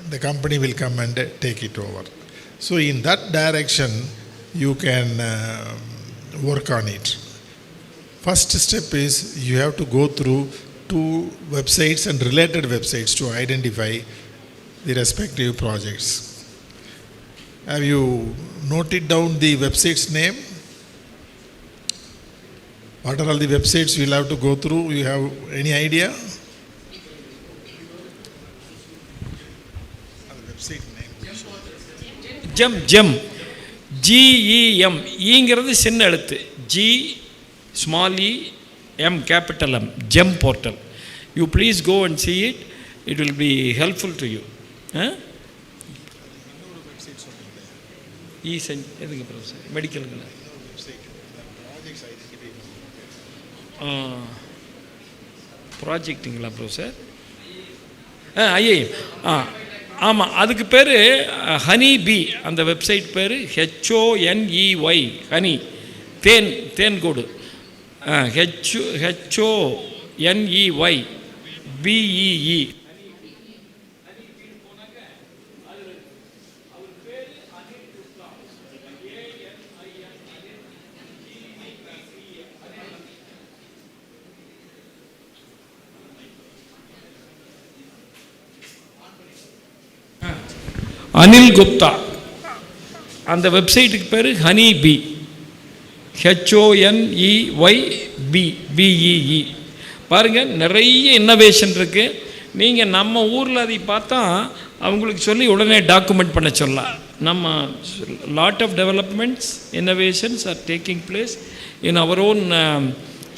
Speaker 5: the company will come and take it over. So in that direction, you can work on it. First step is you have to go through 2 websites and related websites to identify the respective projects. Have you noted down the website's name? What are all the websites you will have to go through? You have any idea? Website name.
Speaker 3: GEM. GEM. ஈங்கிறது சின்ன எழுத்து. G small e M capital M. GEM portal. You please go and see it. It will be helpful to you. எதுங்க professor மெடிக்கலுங்களா ப்ராஜெக்ட்டுங்களா professor ஐயே ஆமாம் அதுக்கு பேர் honey B அந்த website பேர் HONEY honey தேன் கோடு HONEY BEE Anil Gupta அந்த வெப்சைட்டுக்கு பேர் ஹனி பி HONEYBEE பாருங்கள் நிறைய இன்னோவேஷன் இருக்குது. நீங்கள் நம்ம ஊரில் அதை பார்த்தா அவங்களுக்கு சொல்லி உடனே டாக்குமெண்ட் பண்ண சொல்லலாம். நம்ம lot of developments innovations are taking place in our own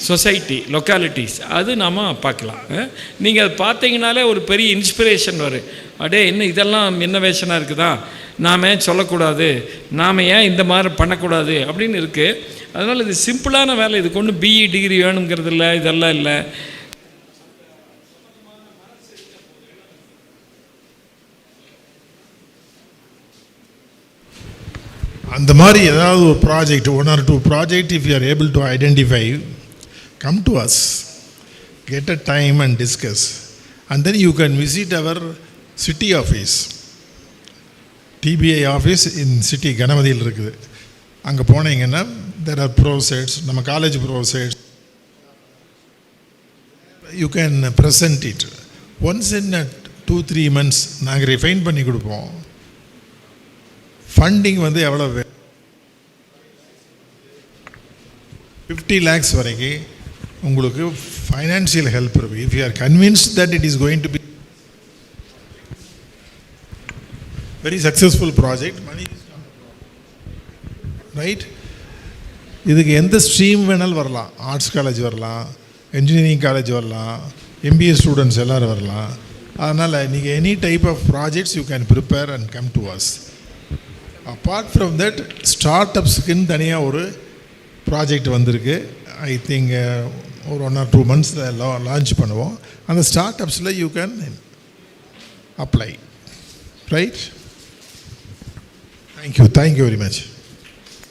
Speaker 3: society localities. அது நாம் பார்க்கலாம். நீங்கள் அது பார்த்தீங்கனாலே ஒரு பெரிய இன்ஸ்பிரேஷன் வரும். அடே இன்னும் இதெல்லாம் இன்னோவேஷனாக இருக்குதா, நாம் ஏன் சொல்லக்கூடாது, நாம் ஏன் இந்த மாதிரி பண்ணக்கூடாது அப்படின்னு இருக்குது. அதனால் இது சிம்பிளான வேலை. இதுக்கு ஒன்றும் பிஇ டிகிரி வேணுங்கிறது இல்லை, இதெல்லாம் இல்லை.
Speaker 5: அந்த மாதிரி ஏதாவது ஒரு project, 1 or 2 project if you are able to identify, come to us, get a time and discuss, and then you can visit our city office. DPI office in city கணபதியில் இருக்குது. அங்கே போனீங்கன்னா தேர் ஆர் ப்ரோசைட்ஸ், நம்ம college ப்ரோசைட்ஸ், you can present it. Once in 2-3 months நாங்கள் refine பண்ணி கொடுப்போம். ஃபண்டிங் வந்து எவ்வளோ 50 lakhs வரைக்கும் உங்களுக்கு ஃபைனான்சியல் ஹெல்ப் இருக்குது. If you R convinced that it is going to be very successful project, money right. இதுக்கு எந்த ஸ்ட்ரீம் வேணாலும் வரலாம். ஆர்ட்ஸ் காலேஜ் வரலாம், என்ஜினியரிங் காலேஜ் வரலாம், எம்பிஏ ஸ்டூடெண்ட்ஸ் எல்லோரும் வரலாம். அதனால் நீங்கள் any type of projects you can prepare and come to us. Apart from that start அப்ஸுக்குன்னு தனியாக ஒரு ப்ராஜெக்ட் வந்திருக்கு. ஐ திங்க் ஒரு 1 or 2 months லான்ச் பண்ணுவோம். அந்த ஸ்டார்ட் அப்ஸில் you can apply, right. Thank you very much.